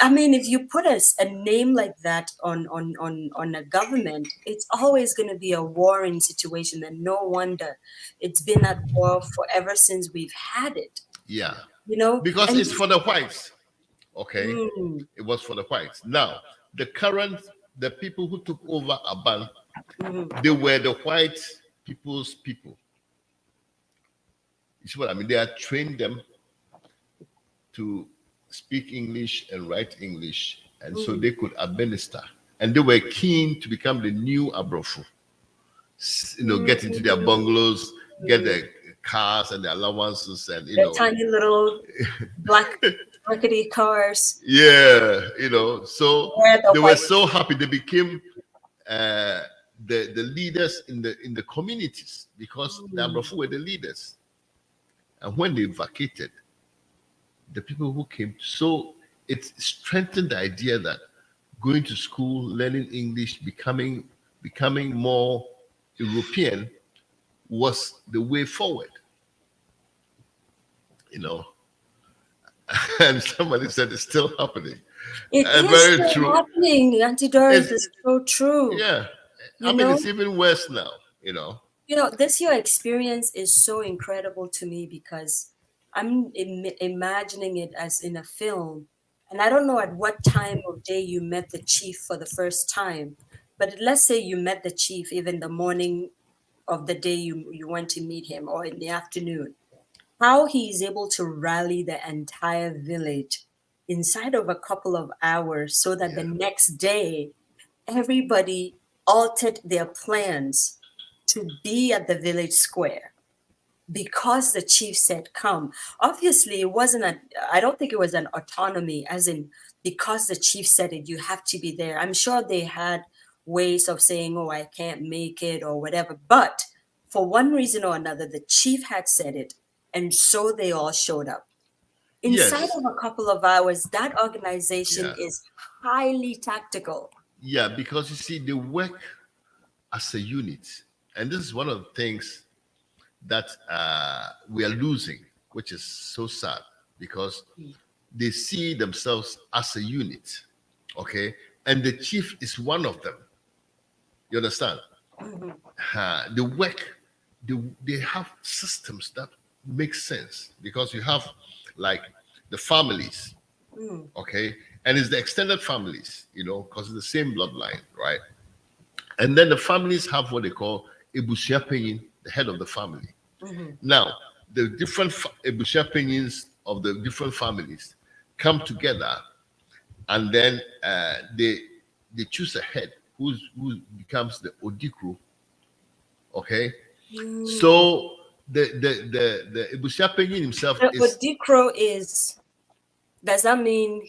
I mean, if you put a name like that on a government, it's always going to be a warring situation, and no wonder it's been at war forever since we've had it. Yeah. Because it's for the whites. Okay. It was for the whites. Now, the people who took over Aban, they were the white people's people. You see what I mean? They had trained them to speak English and write English and so they could administer. And they were keen to become the new Abrofu. Get into their bungalows, get their cars and their allowances, and the tiny little black rickety cars. Yeah, so they were white. so happy. They became the leaders in the communities because the Abrofu were the leaders. And when they vacated, the people who came, so it strengthened the idea that going to school, learning English, becoming more European was the way forward. And somebody said it's still happening. It is very still true. happening. Auntie Doris is so true. Yeah. It's even worse now, This your experience is so incredible to me because I'm imagining it as in a film. And I don't know at what time of day you met the chief for the first time, but let's say you met the chief even the morning of the day you went to meet him or in the afternoon. How he is able to rally the entire village inside of a couple of hours so that the next day, everybody altered their plans to be at the village square because the chief said, come. Obviously, it wasn't I don't think it was an autonomy, as in because the chief said it, you have to be there. I'm sure they had ways of saying, oh, I can't make it or whatever. But for one reason or another, the chief had said it. And so they all showed up. Inside of a couple of hours, that organization is highly tactical. Yeah, because you see, they work as a unit. And this is one of the things that we are losing, which is so sad, because they see themselves as a unit, okay? And the chief is one of them. You understand? They work, they have systems that make sense, because you have like the families, okay? And it's the extended families, because it's the same bloodline, right? And then the families have what they call Ebusia Penyin, the head of the family. Now, the different Ebusia Penyins of the different families come together, and then they choose a head who becomes the Odikro, okay? So the Ebusia Penyin himself is... Odikro is... Does that mean,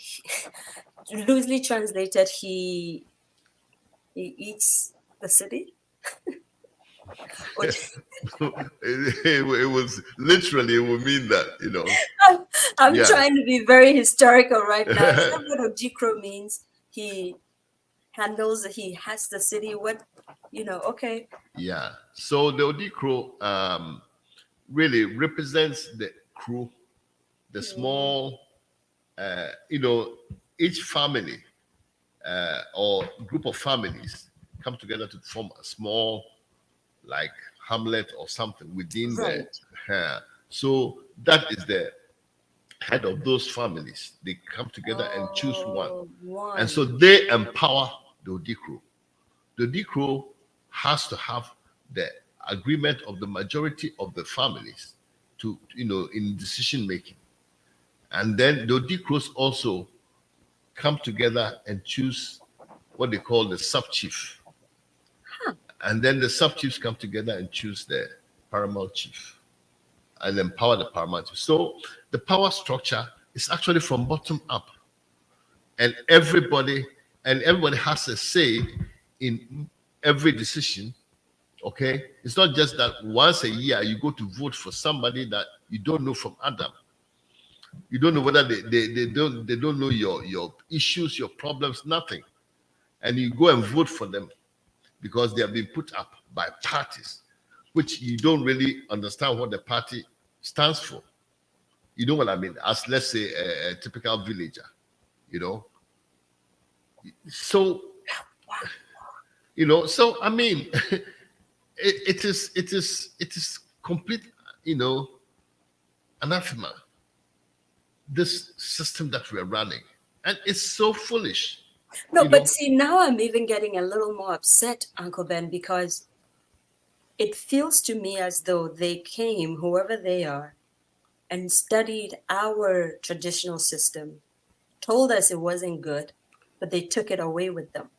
loosely translated, he eats the city? it was literally, it would mean that, I'm trying to be very historical right now. Is that what Odikro means? He has the city, okay. Yeah. So the Odikro really represents the crew, the small, each family or group of families come together to form a small, like, hamlet or something within the... So that is the head of those families. They come together and choose one. And so they empower the Odikro. The Odikro has to have the agreement of the majority of the families to, in decision making. And then the Odikros also come together and choose what they call the sub-chief. And then the sub-chiefs come together and choose the paramount chief and empower the paramount chief. So the power structure is actually from bottom up. And everybody has a say in every decision, okay? It's not just that once a year you go to vote for somebody that you don't know from Adam. You don't know whether they don't know your issues, your problems, nothing. And you go and vote for them because they have been put up by parties, which you don't really understand what the party stands for. You know what I mean? As, let's say, a typical villager, So, so I mean, it is complete, anathema. This system that we're running, and it's so foolish. No, but see, now I'm even getting a little more upset, Uncle Ben, because it feels to me as though they came, whoever they are, and studied our traditional system, told us it wasn't good, but they took it away with them.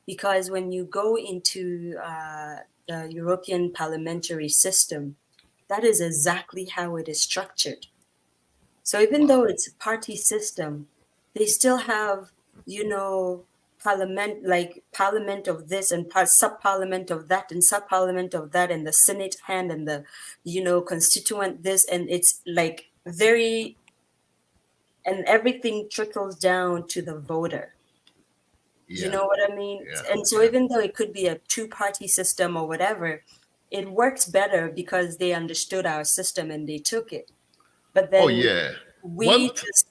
Because when you go into the European parliamentary system, that is exactly how it is structured. So even though it's a party system, they still have, parliament of this and sub-parliament of that and sub-parliament of that and the Senate hand and the, constituent this, and it's like very, and everything trickles down to the voter. You know what I mean? Yeah. And so even though it could be a two-party system or whatever, it works better because they understood our system and they took it. But then we just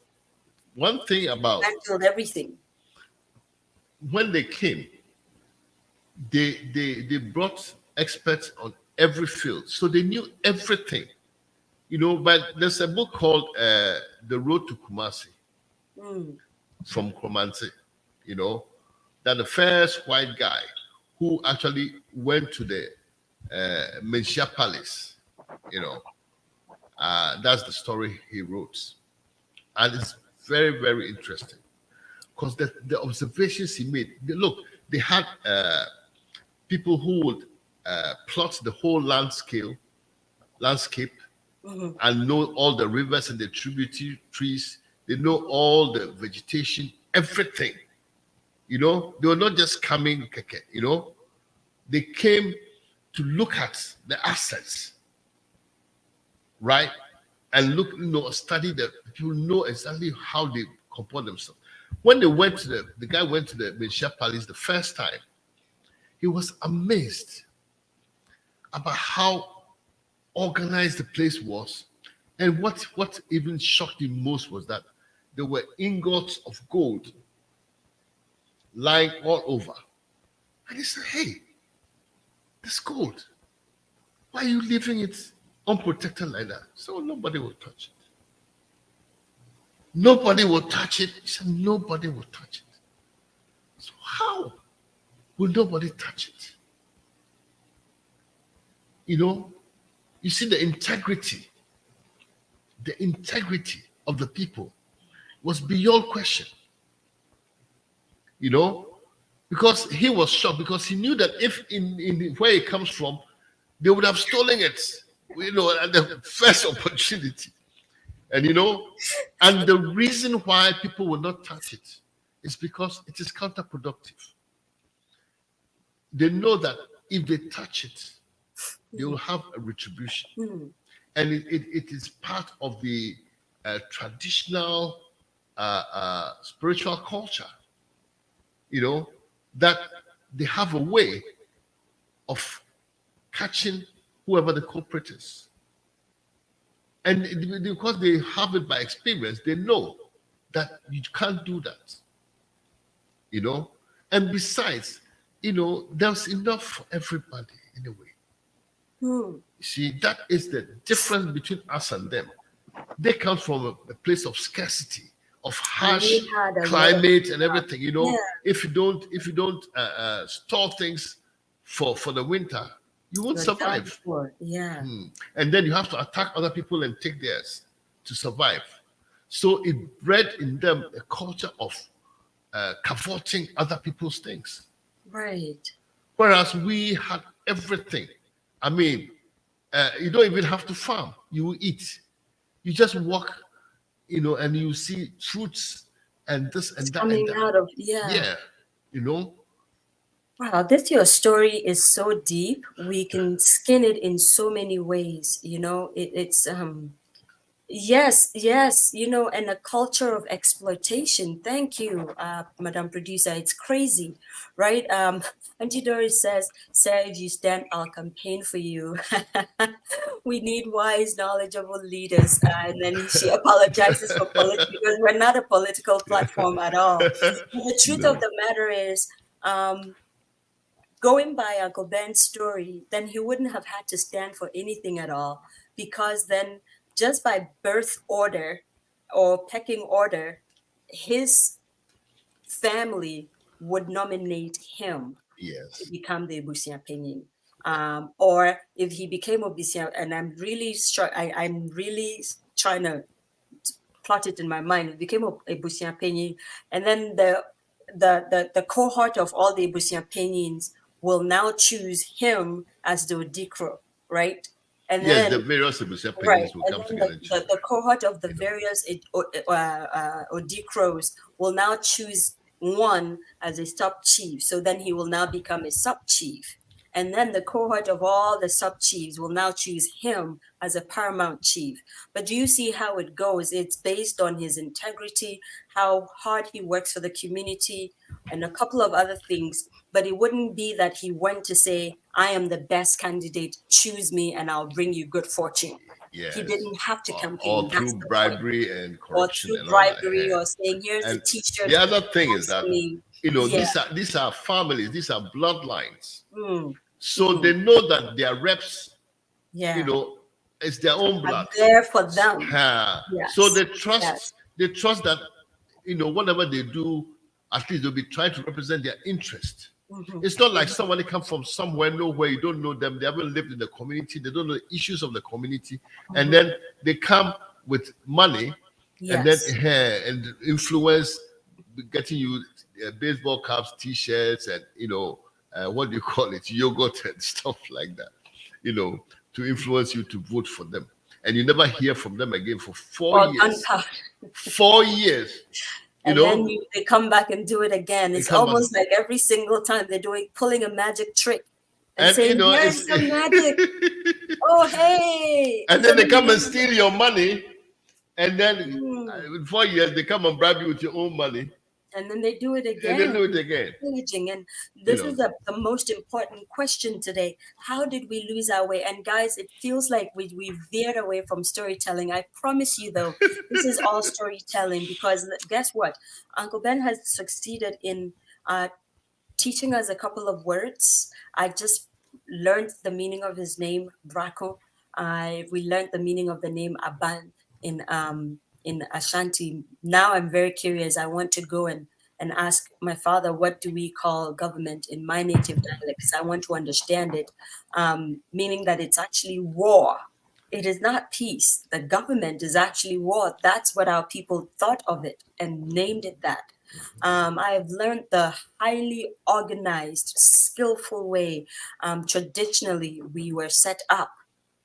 one thing about handled everything. When they came, they brought experts on every field, so they knew everything. But there's a book called The Road to Kumasi from Kumasi, that the first white guy who actually went to the Menchia Palace, that's the story he wrote. And it's very, very interesting because the observations he made, they had people who would plot the whole landscape and know all the rivers and the tributary trees. They know all the vegetation, everything. They were not just coming, they came to look at the assets, right? And look, study the people, know exactly how they comport themselves. When they went to the guy went to the Menchia Palace the first time, he was amazed about how organized the place was. And what even shocked him most was that there were ingots of gold lying all over. And he said, hey, this gold, why are you leaving it unprotected like that? So nobody will touch it. Nobody will touch it. He said, nobody will touch it. So how will nobody touch it? You see the integrity of the people was beyond question. Because he was shocked, because he knew that if in where it comes from, they would have stolen it, at the first opportunity. And and the reason why people will not touch it is because it is counterproductive. They know that if they touch it, they will have a retribution. And it is part of the traditional spiritual culture, that they have a way of catching whoever the culprit is. And because they have it by experience, they know that you can't do that. And besides, there's enough for everybody in a way. See, that is the difference between us and them. They come from a place of scarcity, of harsh climate and everything. If you don't store things for the winter, you won't survive. And then you have to attack other people and take theirs to survive. So it bred in them a culture of cavorting other people's things. Right. Whereas we had everything. I mean, you don't even have to farm. You will eat. You just walk, and you see fruits and this and that. Coming and that. Out of, Wow, your story is so deep. We can skin it in so many ways. It's yes, and a culture of exploitation. Thank you, Madam Producer. It's crazy, right? Auntie Doris says, "Sir, if you stand, I'll campaign for you." We need wise, knowledgeable leaders. And then she apologizes for politics because we're not a political platform at all. The truth of the matter is, going by Uncle Ben's story, then he wouldn't have had to stand for anything at all, because then just by birth order or pecking order, his family would nominate him to become the Ebusia Penyin. Or if he became Obusia, and I'm really trying to plot it in my mind, it became Ebusia Penyin, and then the cohort of all the Ibusiampenians will now choose him as the Odikro, right? And Yes, then the various Ibusia right, pennies will and come then together and choose. the cohort of the various Odikros will now choose one as a sub chief. So then he will now become a sub chief. And then the cohort of all the sub chiefs will now choose him as a paramount chief. But do you see how it goes? It's based on his integrity, how hard he works for the community, and a couple of other things. But it wouldn't be that he went to say, I am the best candidate, choose me and I'll bring you good fortune. Yes. He didn't have to Or campaign. That's through the bribery and point. Or corruption through and all that. bribery, Yeah. or saying, here's And the t-shirt. the other thing is that, you know, Yeah. these are families, these are bloodlines. Mm, So they know that their reps, yeah. you know, it's their own blood. I'm there for them. Yes. So they trust that, you know, whatever they do, at least they'll be trying to represent their interest. Mhm. It's not like somebody come from somewhere, nowhere, you don't know them, they haven't lived in the community, they don't know the issues of the community, and then they come with money and then and influence getting you baseball caps, t-shirts, and you know, what do you call it, yogurt and stuff like that, you know, to influence you to vote for them. And you never hear from them again for 4 years. 4 years. And then they come back and do it again. It's almost like every single time they're pulling a magic trick and saying, you know, here's some magic. Oh, hey. And then they come and steal your money. And then in 4 years, they come and bribe you with your own money. And then they do it again. And they do it again. And this is the most important question today. How did we lose our way? And guys, it feels like we veered away from storytelling. I promise you, though, this is all storytelling, because guess what? Uncle Ben has succeeded in teaching us a couple of words. I just learned the meaning of his name, Brako. We learned the meaning of the name Aban in Ashanti. Now I'm very curious. I want to go and ask my father, what do we call government in my native dialect? Because I want to understand it, meaning that it's actually war. It is not peace. The government is actually war. That's what our people thought of it and named it that. I have learned the highly organized, skillful way traditionally we were set up.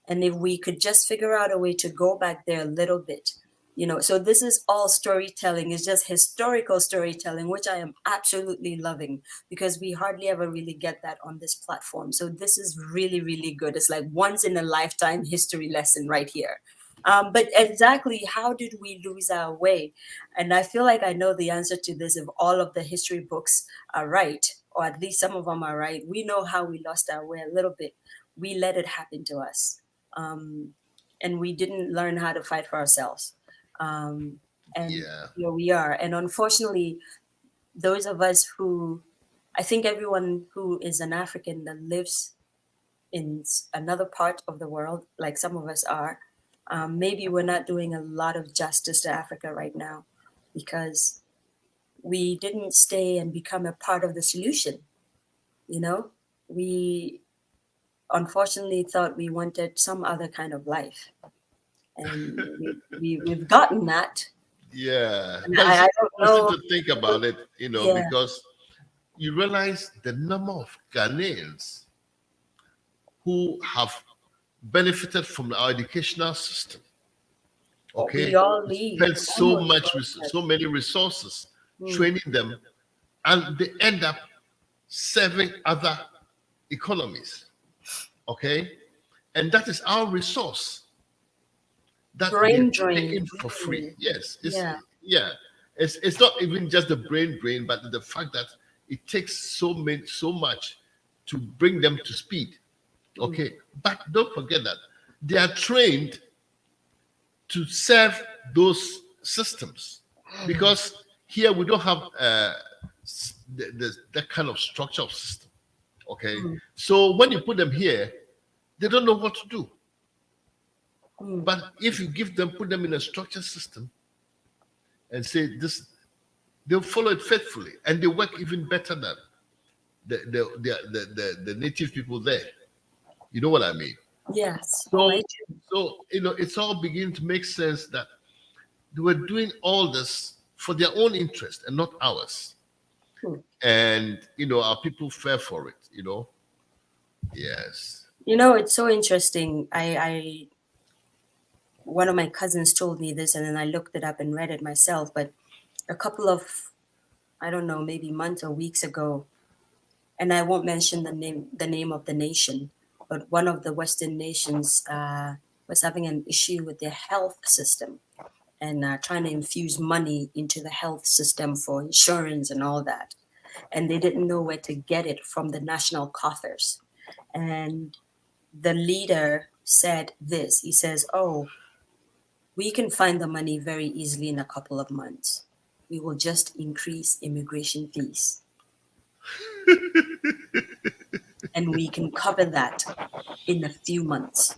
And if we could just figure out a way to go back there a little bit, you know, so this is all storytelling. It's just historical storytelling, which I am absolutely loving, because we hardly ever really get that on this platform. So this is really, really good. It's like once in a lifetime history lesson right here. But exactly, how did we lose our way? And I feel like I know the answer to this. If all of the history books are right, or at least some of them are right, we know how we lost our way a little bit. We let it happen to us. And we didn't learn how to fight for ourselves. And here we are. And unfortunately, those of us who, I think everyone who is an African that lives in another part of the world, like some of us are, maybe we're not doing a lot of justice to Africa right now, because we didn't stay and become a part of the solution. You know, we unfortunately thought we wanted some other kind of life. And we've gotten that. Yeah. And I don't know. To think about it, you know, because you realize the number of Ghanaians who have benefited from our educational system. Okay. We all leave. Spend so many resources training them, and they end up serving other economies. Okay. And that is our resource. That brain drain drain for free. Yes. It's not even just the brain drain, but the fact that it takes so much to bring them to speed. Okay. But don't forget that they are trained to serve those systems, because here we don't have that kind of structure of system. Okay. So when you put them here, they don't know what to do. But if you put them in a structured system and say this, they'll follow it faithfully, and they work even better than the native people there. You know what I mean? Yes. So you know, it's all beginning to make sense that they were doing all this for their own interest and not ours. and our people fare for it. Yes. It's so interesting. I one of my cousins told me this, and then I looked it up and read it myself. But a couple of, I don't know, maybe months or weeks ago, and I won't mention the name of the nation, but one of the Western nations was having an issue with their health system and trying to infuse money into the health system for insurance and all that. And they didn't know where to get it from the national coffers. And the leader said this. He says, "Oh, we can find the money very easily in a couple of months. We will just increase immigration fees. And we can cover that in a few months.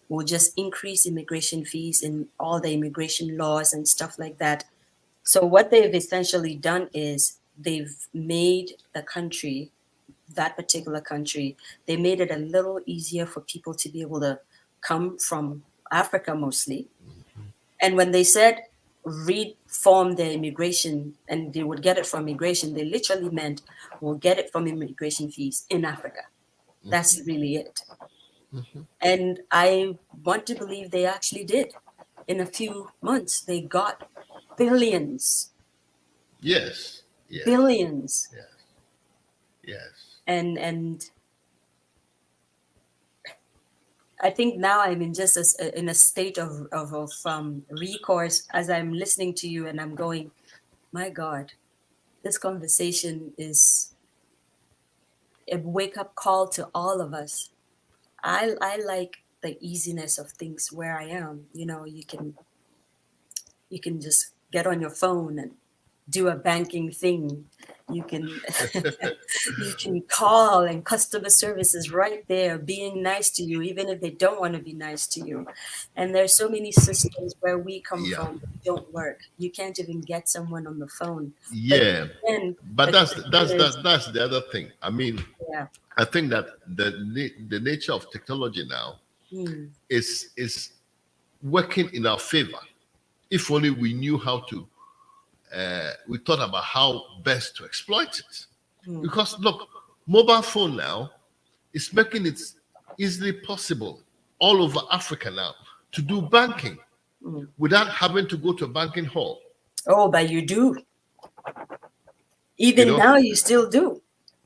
We'll just increase immigration fees and all the immigration laws and stuff like that." So what they've essentially done is they've made the country, that particular country, they made it a little easier for people to be able to come from Africa mostly. And when they said reform their immigration and they would get it from immigration, they literally meant we'll get it from immigration fees in Africa. That's really it. And I want to believe they actually did. In a few months, they got billions. Yes. Yes. Billions. Yes. Yes. And I think now I'm in just in a state of recourse as I'm listening to you, and I'm going, my God, this conversation is a wake-up call to all of us. I like the easiness of things where I am. You can just get on your phone and do a banking thing. You can you can call, and customer service is right there being nice to you, even if they don't want to be nice to you. And there's so many systems where we come from that don't work. You can't even get someone on the phone. Yeah. But that's the other thing. I mean, yeah. I think that the nature of technology now is working in our favor. If only we knew how to, we thought about how best to exploit it. Because look, mobile phone now is making it easily possible all over Africa now to do banking without having to go to a banking hall. Oh, but you do. Even now, you still do.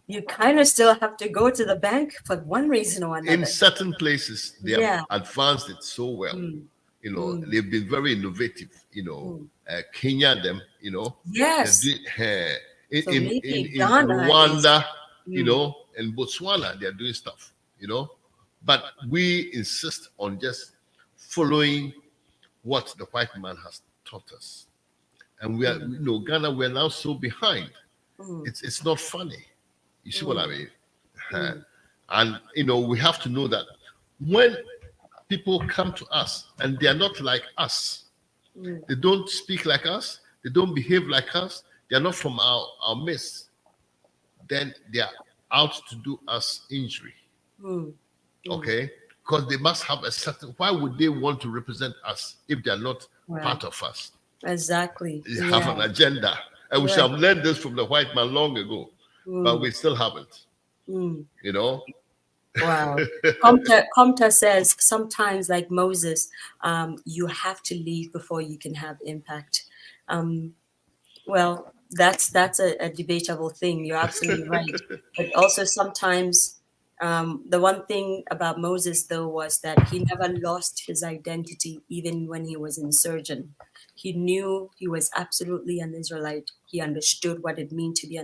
You kind of still have to go to the bank for one reason or another. In certain places, they have advanced it so well. They've been very innovative. Kenya, them, Yes. In Rwanda, and Botswana, they are doing stuff. But we insist on just following what the white man has taught us, and we are, Ghana, we're now so behind. It's not funny. You see what I mean? And we have to know that when people come to us and they are not like us, they don't speak like us, they don't behave like us, they are not from our midst, then they are out to do us injury. Okay? Because they must have a certain, why would they want to represent us if they are not part of us? Exactly. They have an agenda. And we should have learned this from the white man long ago, but we still haven't. Wow. Comta says sometimes, like Moses, you have to leave before you can have impact. Well, that's a debatable thing. You're absolutely right. But also sometimes the one thing about Moses, though, was that he never lost his identity even when he was insurgent. He knew he was absolutely an Israelite. He understood what it meant to be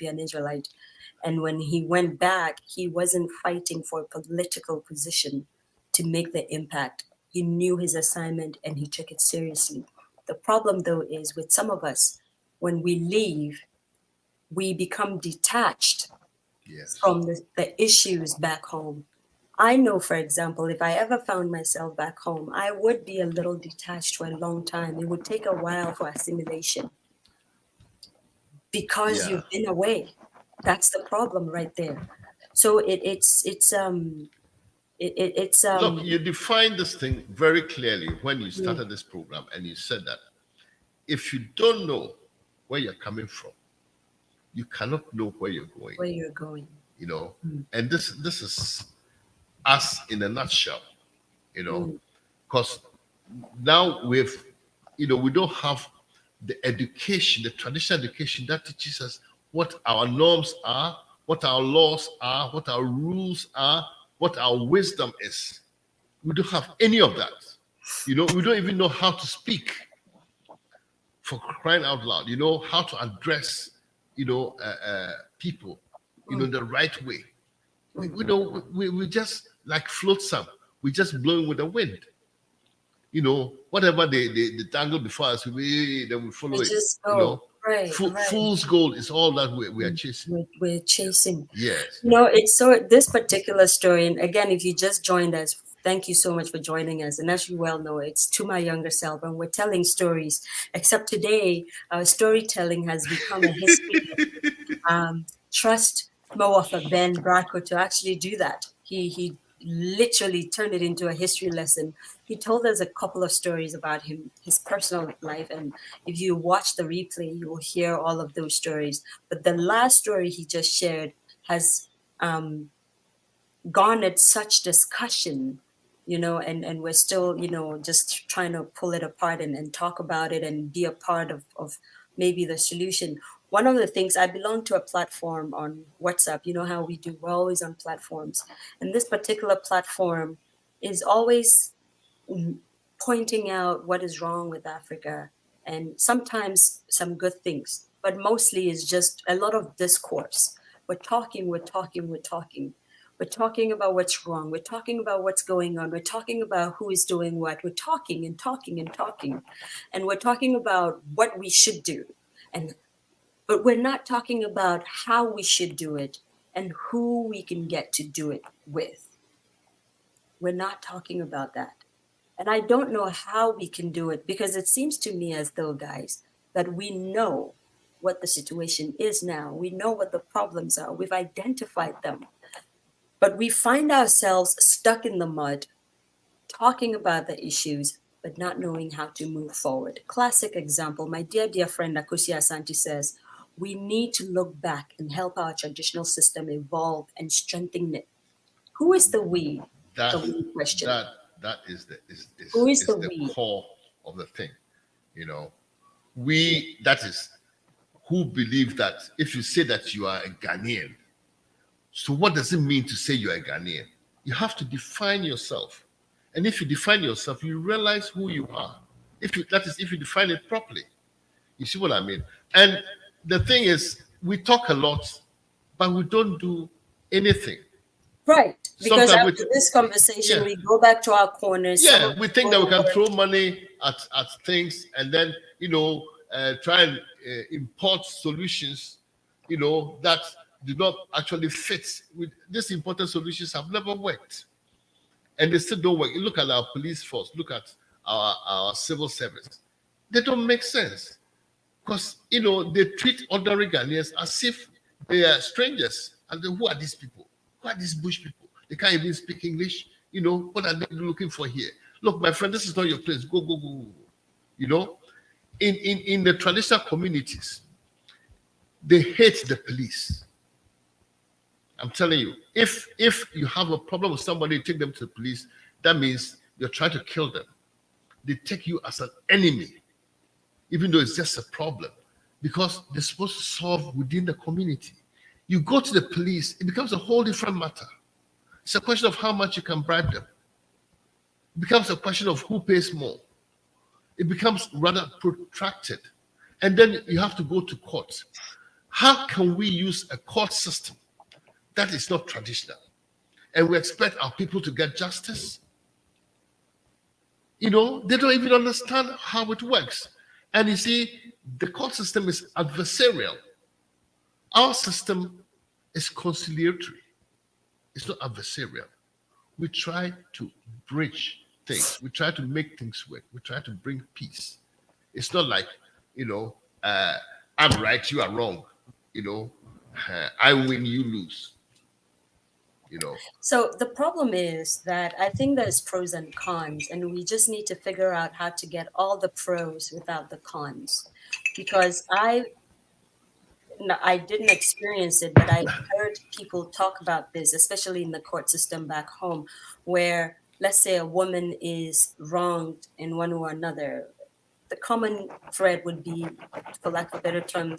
an Israelite. And when he went back, he wasn't fighting for a political position to make the impact. He knew his assignment and he took it seriously. The problem, though, is with some of us, when we leave, we become detached from the issues back home. I know, for example, if I ever found myself back home, I would be a little detached for a long time. It would take a while for assimilation because you've been away. That's the problem right there. So it's Look, you defined this thing very clearly when you started this program, and you said that if you don't know where you're coming from, you cannot know where you're going. Where you're going. You know, and this is us in a nutshell. You know, because now we don't have the education, the traditional education that teaches us what our norms are, what our laws are, what our rules are, what our wisdom is. We don't have any of that. You know, we don't even know how to speak, for crying out loud. You know, how to address, people, the right way. We just like flotsam. We just blowing with the wind. You know, whatever they dangle before us, then we follow it. Just go. Right. Fool's gold is all that we are chasing. We're chasing. Yes. It's so this particular story, and again, if you just joined us, thank you so much for joining us. And as you well know, it's To My Younger Self, and we're telling stories. Except today, our storytelling has become a history. Trust M'wofa Ben Brako to actually do that. He literally turned it into a history lesson. He told us a couple of stories about his personal life, and if you watch the replay, you will hear all of those stories. But the last story he just shared has garnered such discussion, and we're still, just trying to pull it apart and talk about it and be a part of maybe the solution. One of the things, I belong to a platform on WhatsApp. You know how we do, we're always on platforms. And this particular platform is always pointing out what is wrong with Africa, and sometimes some good things, but mostly it's just a lot of discourse. We're talking about what's wrong. We're talking about what's going on. We're talking about who is doing what. We're talking and talking and talking. And we're talking about what we should do. But we're not talking about how we should do it and who we can get to do it with. We're not talking about that. And I don't know how we can do it, because it seems to me as though, guys, that we know what the situation is now. We know what the problems are. We've identified them. But we find ourselves stuck in the mud, talking about the issues, but not knowing how to move forward. Classic example, my dear friend Akusi Asante says, we need to look back and help our traditional system evolve and strengthen it. Who is the we? The we question. That is the Who is the we? Core of the thing. We, that is who believe that if you say that you are a Ghanaian, so what does it mean to say you're a Ghanaian? You have to define yourself. And if you define yourself, you realize who you are. If you define it properly. You see what I mean? And the thing is, we talk a lot, but we don't do anything. Right. Because sometimes after this conversation, we go back to our corners. Yeah, we think that we can throw money at things and then, try and import solutions, that do not actually fit. These important solutions have never worked. And they still don't work. You look at our police force, look at our civil service. They don't make sense. Because, they treat ordinary Ghanaians as if they are strangers. And then, who are these people? Who are these bush people? They can't even speak English. What are they looking for here? Look, my friend, this is not your place. Go. In the traditional communities, they hate the police. I'm telling you, if you have a problem with somebody, you take them to the police, that means you're trying to kill them. They take you as an enemy, even though it's just a problem, because they're supposed to solve within the community. You go to the police, it becomes a whole different matter. It's a question of how much you can bribe them. It becomes a question of who pays more. It becomes rather protracted. And then you have to go to court. How can we use a court system that is not traditional, and we expect our people to get justice? They don't even understand how it works. And you see, the court system is adversarial. Our system is conciliatory. It's not adversarial. We try to bridge things. We try to make things work. We try to bring peace. It's not like, I'm right, you are wrong. I win, you lose. So the problem is that I think there's pros and cons, and we just need to figure out how to get all the pros without the cons. Because no, I didn't experience it, but I heard people talk about this, especially in the court system back home, where let's say a woman is wronged in one or another. The common thread would be, for lack of a better term,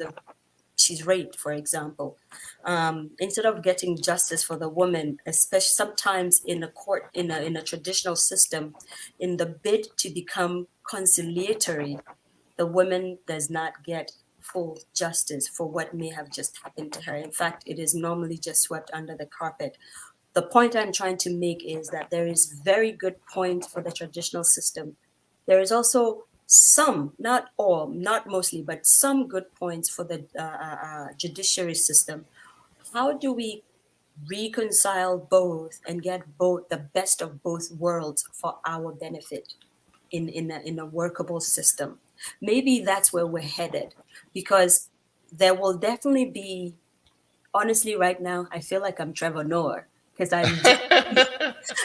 she's raped, for example. Instead of getting justice for the woman, especially sometimes in a court, in a traditional system, in the bid to become conciliatory, the woman does not get full justice for what may have just happened to her. In fact, it is normally just swept under the carpet. The point I'm trying to make is that there is very good points for the traditional system. There is also some, not all, not mostly, but some good points for the judiciary system. How do we reconcile both and get both the best of both worlds for our benefit in a workable system? Maybe that's where we're headed, because there will definitely be, honestly, right now, I feel like I'm Trevor Noah, because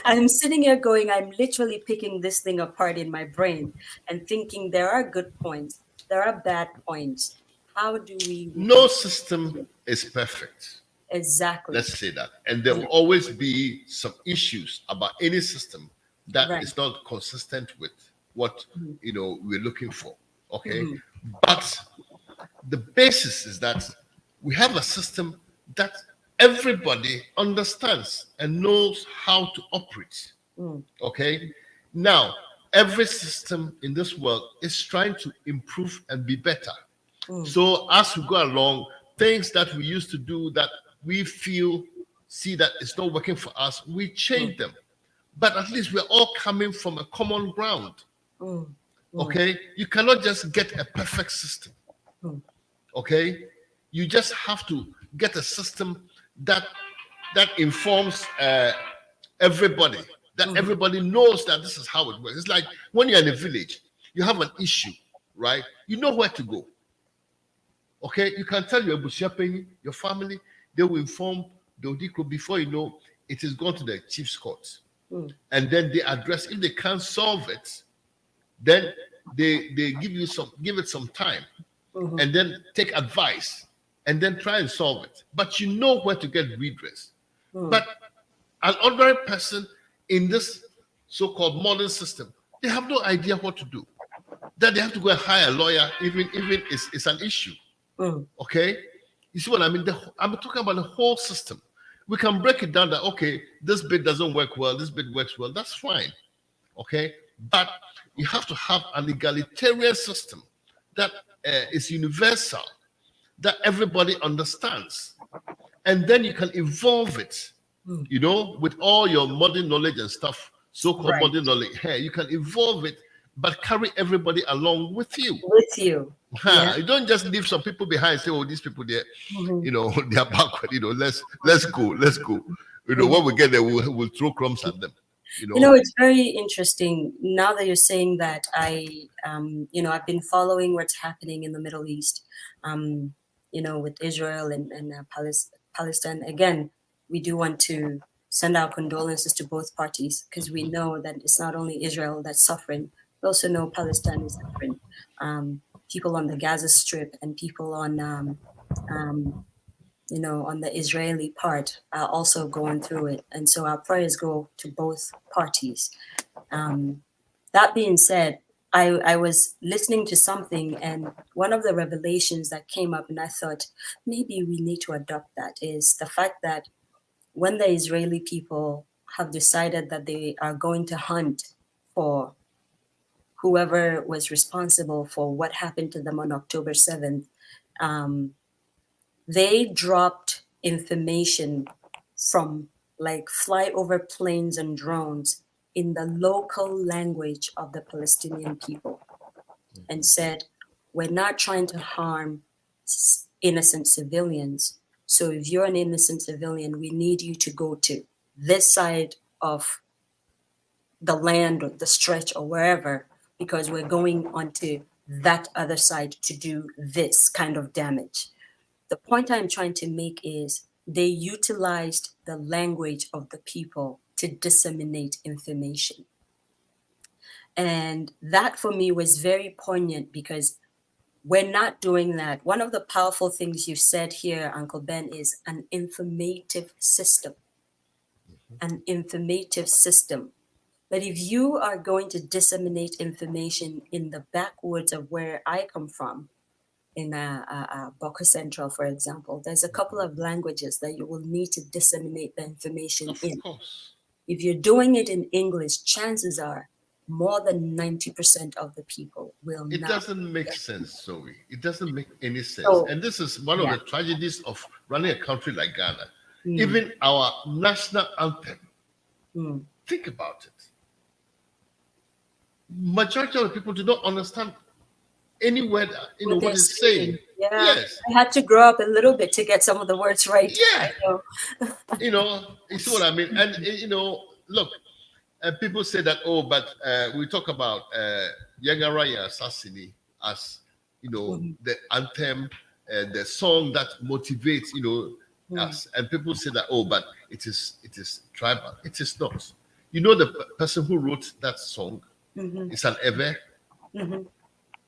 I'm sitting here going, I'm literally picking this thing apart in my brain and thinking there are good points, there are bad points. How do we? No system is perfect. Exactly. Let's say that. And there will always be some issues about any system that is not consistent with what we're looking for. Okay. But the basis is that we have a system that everybody understands and knows how to operate. Okay. Now, every system in this world is trying to improve and be better. So as we go along, things that we used to do that we see that it's not working for us, we change them. But at least we're all coming from a common ground. Okay? You cannot just get a perfect system. Okay? You just have to get a system that informs everybody, that everybody knows that this is how it works. It's like when you're in a village, you have an issue, right? You know where to go. Okay? You can tell your Bushiapenyi, your family, they will inform the Odiko before you know it is gone to the chief's court. And then they address, if they can't solve it, then they give it some time, and then take advice, and then try and solve it. But you know where to get redress. But an ordinary person in this so-called modern system, they have no idea what to do. That they have to go and hire a lawyer, even it's an issue. Okay? You see what I mean? I'm talking about the whole system. We can break it down that, okay, this bit doesn't work well, this bit works well. That's fine. Okay? But you have to have an egalitarian system that is universal, that everybody understands. And then you can evolve it, with all your modern knowledge and stuff, so-called modern knowledge. Hey, you can evolve it, but carry everybody along with you. You don't just leave some people behind and say, oh, these people, they're backward. Let's go. When we get there, we'll throw crumbs at them. It's very interesting now that you're saying that. I've been following what's happening in the Middle East, with Israel and Palestine. Again, we do want to send our condolences to both parties, because we know that it's not only Israel that's suffering. We also know Palestine is suffering. People on the Gaza Strip and people on the Israeli part are also going through it. And so our prayers go to both parties. That being said, I was listening to something, and one of the revelations that came up, and I thought maybe we need to adopt that, is the fact that when the Israeli people have decided that they are going to hunt for whoever was responsible for what happened to them on October 7th, they dropped information from like flyover planes and drones in the local language of the Palestinian people, and said, we're not trying to harm innocent civilians. So if you're an innocent civilian, we need you to go to this side of the land or the stretch or wherever, because we're going onto that other side to do this kind of damage. The point I'm trying to make is they utilized the language of the people to disseminate information. And that for me was very poignant, because We're not doing that. One of the powerful things you said here, Uncle Ben, is an informative system. An informative system. But if you are going to disseminate information in the backwoods of where I come from, in Boko Central, for example, there's a couple of languages that you will need to disseminate the information in. Of course. If you're doing it in English, chances are more than 90% of the people will It not. doesn't make sense, Zoe. It doesn't make any sense. So, and this is one of yeah. the tragedies of running a country like Ghana. Even our national anthem. Think about it. Majority of the people do not understand any word, what it's saying. Yeah. Yes. I had to grow up a little bit to get some of the words right. Yeah. You see what I mean? And, look, people say that, but we talk about Yangaraya Assassini as, the anthem, the song that motivates, us. And people say that, but it is tribal. It is not. The person who wrote that song is an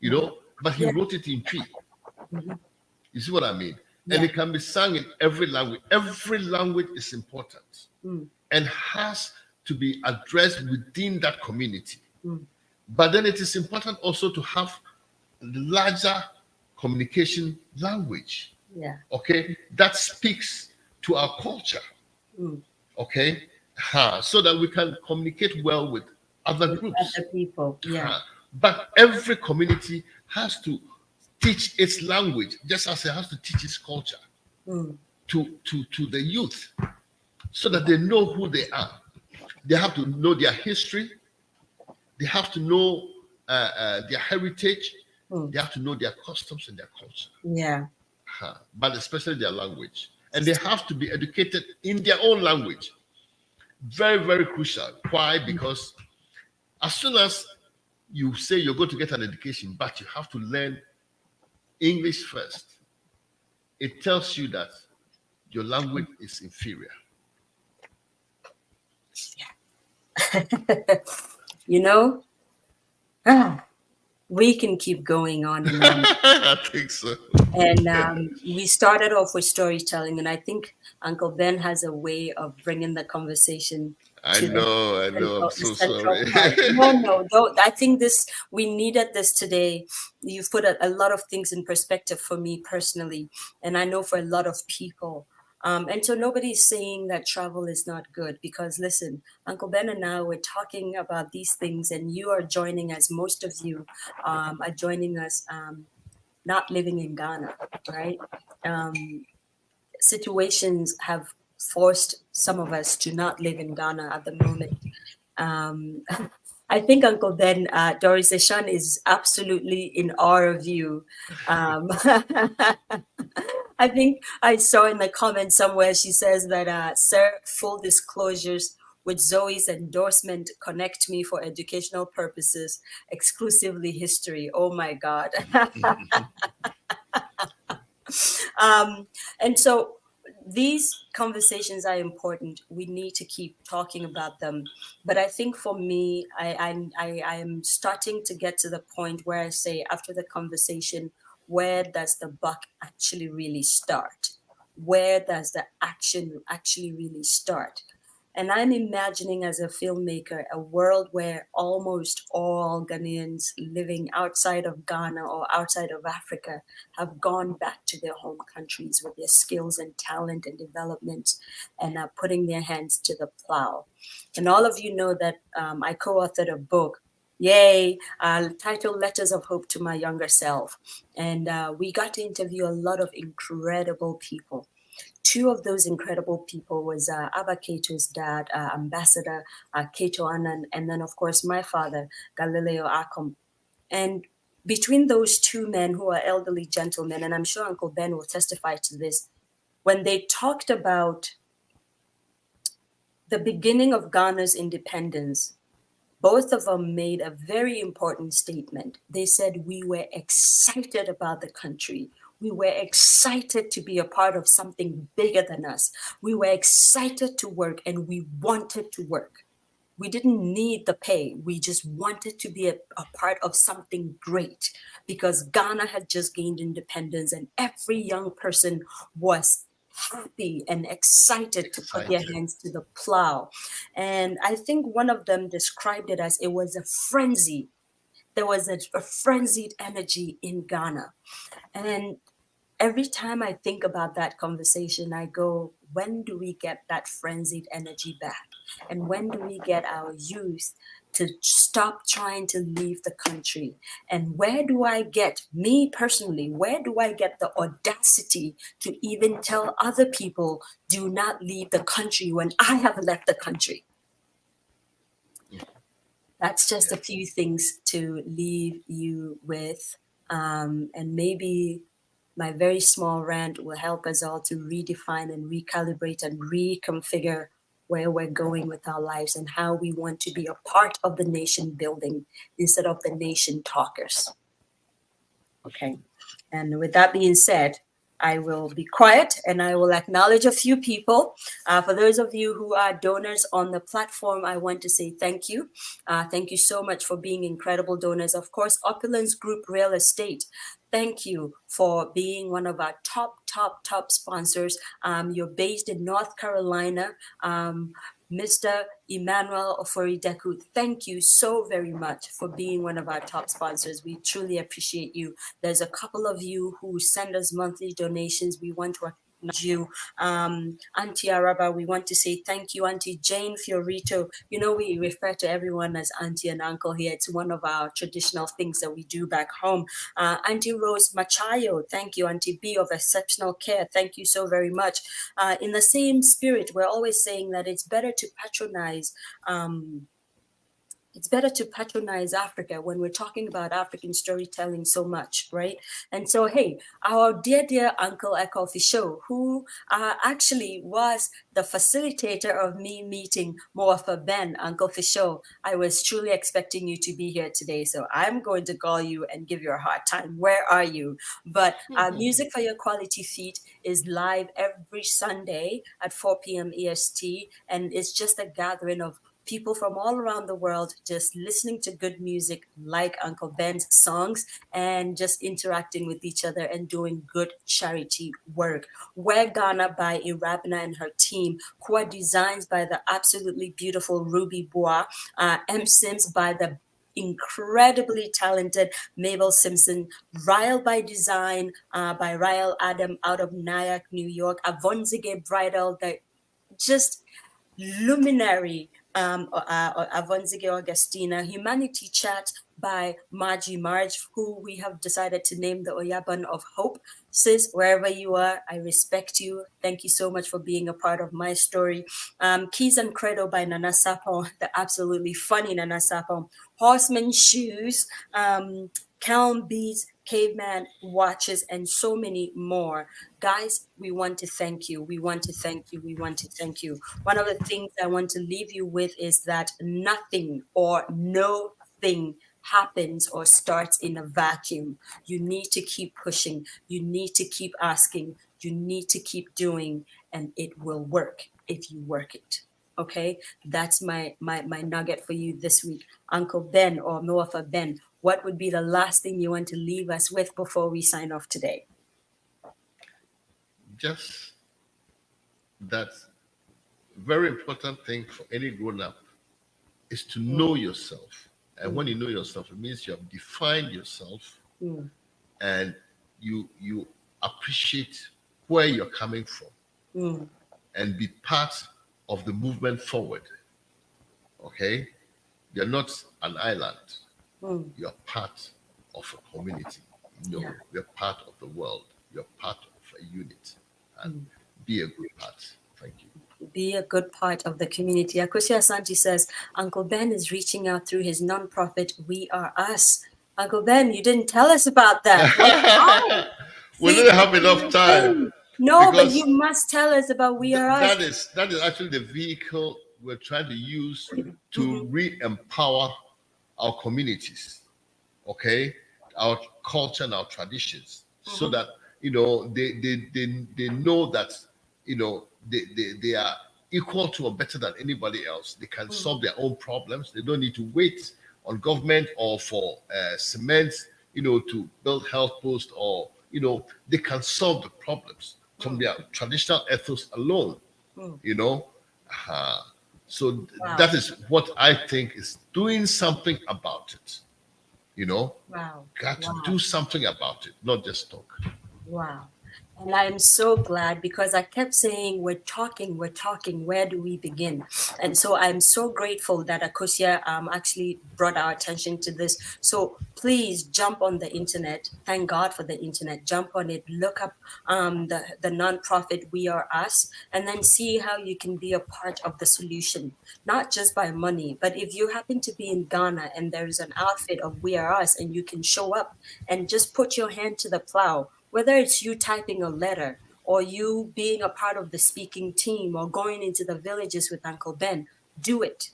Ewe, but he wrote it in Twi. You see what I mean? Yeah. And it can be sung in every language. Every language is important and has to be addressed within that community. But then it is important also to have the larger communication language. Yeah. Okay, that speaks to our culture. Okay, so that we can communicate well with other groups, other people. Yeah. But every community has to teach its language, just as it has to teach its culture to the youth, so that they know who they are. They have to know their history. They have to know their heritage. They have to know their customs and their culture. Yeah. But especially their language. And they have to be educated in their own language. Very, very crucial. Why? Because as soon as you say you're going to get an education, but you have to learn English first, it tells you that your language is inferior. We can keep going on and on. I think so. And we started off with storytelling, and I think Uncle Ben has a way of bringing the conversation. I know. I'm so sorry. No, don't. I think we needed this today. You've put a lot of things in perspective for me personally, and I know for a lot of people. And so nobody's saying that travel is not good, because listen, Uncle Ben and I were talking about these things, and you are joining us. Most of you are joining us not living in Ghana, right? Situations have forced some of us to not live in Ghana at the moment. I think Uncle Ben, Doris Eshan is absolutely in awe of you. I think I saw in the comments somewhere, she says that, sir, full disclosures, with Zoe's endorsement, connect me for educational purposes, exclusively history. Oh my God. And so these conversations are important. We need to keep talking about them. But I think for me, I am starting to get to the point where I say, after the conversation, where does the buck actually really start? Where does the action actually really start? And I'm imagining, as a filmmaker, a world where almost all Ghanaians living outside of Ghana or outside of Africa have gone back to their home countries with their skills and talent and development, and are putting their hands to the plow. And all of you know that I co-authored a book, titled Letters of Hope to My Younger Self. And we got to interview a lot of incredible people. Two of those incredible people was Abba Keito's dad, Ambassador Keito Annan, and then, of course, my father, Galileo Akom. And between those two men, who are elderly gentlemen, and I'm sure Uncle Ben will testify to this, when they talked about the beginning of Ghana's independence, both of them made a very important statement. They said, we were excited about the country. We were excited to be a part of something bigger than us. We were excited to work, and we wanted to work. We didn't need the pay. We just wanted to be a part of something great, because Ghana had just gained independence and every young person was happy and excited to put their hands to the plow. And I think one of them described it as it was a frenzy. There was a frenzied energy in Ghana. And every time I think about that conversation, I go, when do we get that frenzied energy back? And when do we get our youth to stop trying to leave the country? And where do I get, me personally, where do I get the audacity to even tell other people, do not leave the country when I have left the country? That's just a few things to leave you with. And maybe my very small rant will help us all to redefine and recalibrate and reconfigure where we're going with our lives and how we want to be a part of the nation building instead of the nation talkers. Okay. And with that being said, I will be quiet and I will acknowledge a few people. For those of you who are donors on the platform, I want to say thank you. Thank you so much for being incredible donors. Of course, Opulence Group Real Estate. Thank you for being one of our top sponsors. You're based in North Carolina. Mr. Emmanuel Oforideku, thank you so very much for being one of our top sponsors. We truly appreciate you. There's a couple of you who send us monthly donations. We want to acknowledge you. Auntie Araba, we want to say thank you. Auntie Jane Fiorito, you know, we refer to everyone as auntie and uncle here. It's one of our traditional things that we do back home. Auntie Rose Machayo, thank you. Auntie B of Exceptional Care, thank you so very much. In the same spirit, we're always saying that it's better to patronize Africa when we're talking about African storytelling so much, right? And so, hey, our dear Uncle Echo Fisho, who actually was the facilitator of me meeting M'wofa Ben, Uncle Fisho, I was truly expecting you to be here today, so I'm going to call you and give you a hard time. Where are you? But Music for Your Quality Feet is live every Sunday at 4 p.m. EST, and it's just a gathering of people from all around the world just listening to good music like Uncle Ben's songs and just interacting with each other and doing good charity work. Wear Ghana by Irabna and her team. Core Designs by the absolutely beautiful Ruby Bois. M. Sims by the incredibly talented Mabel Simpson. Ryle by Design by Ryle Adam out of Nyack, New York. Avonzige Bridal, the just luminary Avonzige Augustina. Humanity Chat by Marge, who we have decided to name the Oyaban of Hope. Sis, wherever you are, I respect you. Thank you so much for being a part of my story. Keys and Credo by Nana Sapon, the absolutely funny Nana Sapon. Horseman Shoes, Calm Beats, Caveman Watches, and so many more. Guys, we want to thank you. We want to thank you. We want to thank you. One of the things I want to leave you with is that nothing or no thing happens or starts in a vacuum. You need to keep pushing. You need to keep asking. You need to keep doing, and it will work if you work it. Okay, that's my nugget for you this week. Uncle Ben or M'wofa Ben, what would be the last thing you want to leave us with before we sign off today? Just that very important thing for any grown-up is to know yourself. And when you know yourself, it means you have defined yourself and you appreciate where you're coming from and be part of the movement forward. Okay? You're not an island. You're part of a community. You're part of the world. You're part of a unit. And be a good part. Thank you. Be a good part of the community. Akosi Asante says, Uncle Ben is reaching out through his nonprofit, We Are Us. Uncle Ben, you didn't tell us about that. We didn't have enough time. No, but you must tell us about We Are Us. That is actually the vehicle we're trying to use to re-empower our communities, okay, our culture and our traditions, so that they know that they are equal to or better than anybody else. They can solve their own problems. They don't need to wait on government or for cement, to build health posts, or they can solve the problems from their traditional ethos alone. So that is what I think is doing something about it. Got to do something about it, not just talk. Wow. And I'm so glad, because I kept saying, we're talking, where do we begin? And so I'm so grateful that Akosia actually brought our attention to this. So please jump on the internet. Thank God for the internet. Jump on it, look up the nonprofit We Are Us, and then see how you can be a part of the solution, not just by money, but if you happen to be in Ghana and there's an outfit of We Are Us and you can show up and just put your hand to the plow, whether it's you typing a letter or you being a part of the speaking team or going into the villages with Uncle Ben, do it.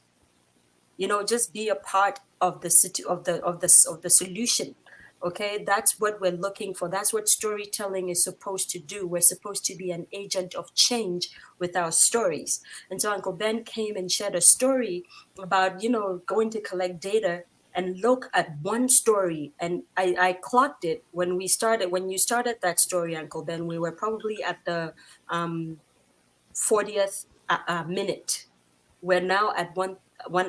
Just be a part of the solution. Okay, that's what we're looking for. That's what storytelling is supposed to do. We're supposed to be an agent of change with our stories. And so Uncle Ben came and shared a story about, going to collect data and look at one story. And I clocked it when you started that story, Uncle Ben. We were probably at the 40th minute. We're now at 1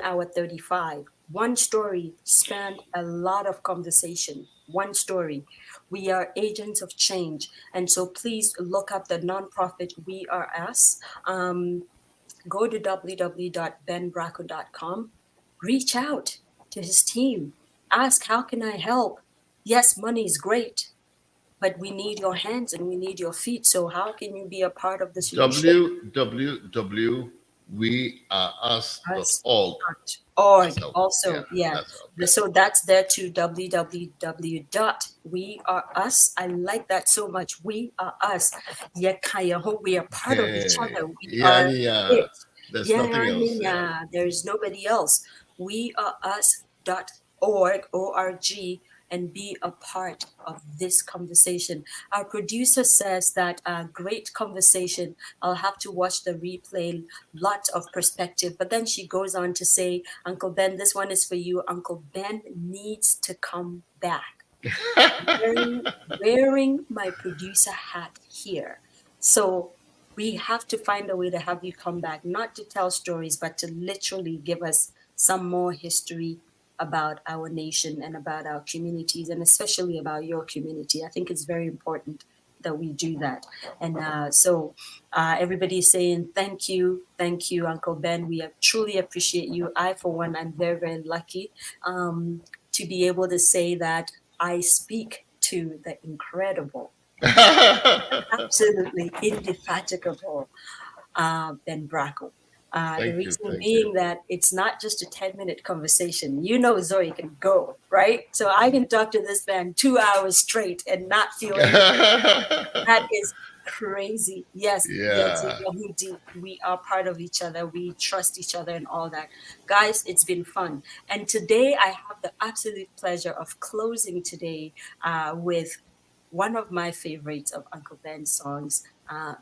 hour 35. One story spanned a lot of conversation. One story. We are agents of change. And so please look up the nonprofit We Are Us. Go to www.benbrako.com. Reach out to his team. Ask, how can I help? Yes, money is great, but we need your hands and we need your feet. So how can you be a part of the solution? www.weareus.org. Also, yeah. So that's there too, www.weareus. I like that so much. We are us. We are part of each other. We are it. There's nothing else. There's nobody else. weareus.org, O-R-G, and be a part of this conversation. Our producer says that great conversation. I'll have to watch the replay, lots of perspective. But then she goes on to say, Uncle Ben, this one is for you. Uncle Ben needs to come back. wearing my producer hat here. So we have to find a way to have you come back, not to tell stories, but to literally give us some more history about our nation and about our communities, and especially about your community. I think it's very important that we do that. And so everybody's saying, thank you, Uncle Ben. We truly appreciate you. I, for one, I'm very, very lucky to be able to say that I speak to the incredible, absolutely indefatigable Ben Brako. The reason being that it's not just a 10-minute conversation. Zoe can go, right? So I can talk to this man 2 hours straight and not feel anything. That is crazy. Yes, we are part of each other. We trust each other and all that. Guys, it's been fun. And today I have the absolute pleasure of closing today with one of my favorites of Uncle Ben's songs,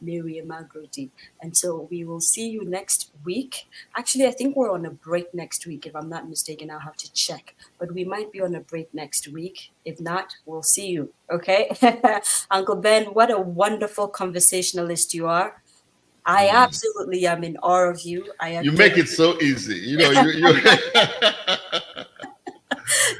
Miriam Magrodi. And so we will see you next week. Actually, I think we're on a break next week. If I'm not mistaken, I'll have to check. But we might be on a break next week. If not, we'll see you. Okay? Uncle Ben, what a wonderful conversationalist you are. I absolutely am in awe of you. You make it so easy. You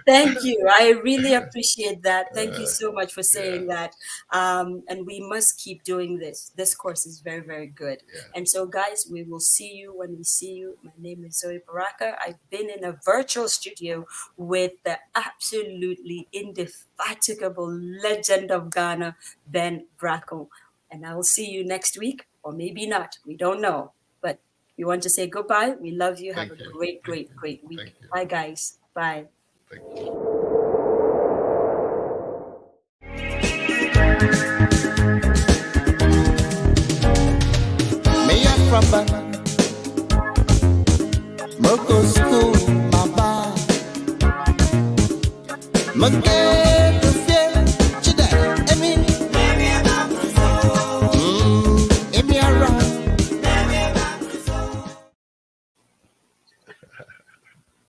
Thank you. I really appreciate that. Thank you so much for saying that. And we must keep doing this. This course is very, very good. Yeah. And so, guys, we will see you when we see you. My name is Zoe Baraka. I've been in a virtual studio with the absolutely indefatigable legend of Ghana, Ben Brako. And I will see you next week, or maybe not. We don't know. But you want to say goodbye? We love you. Have a great, great, great week. Bye, guys. Bye. Thank you. Me a from Banana, Moko school, my bad.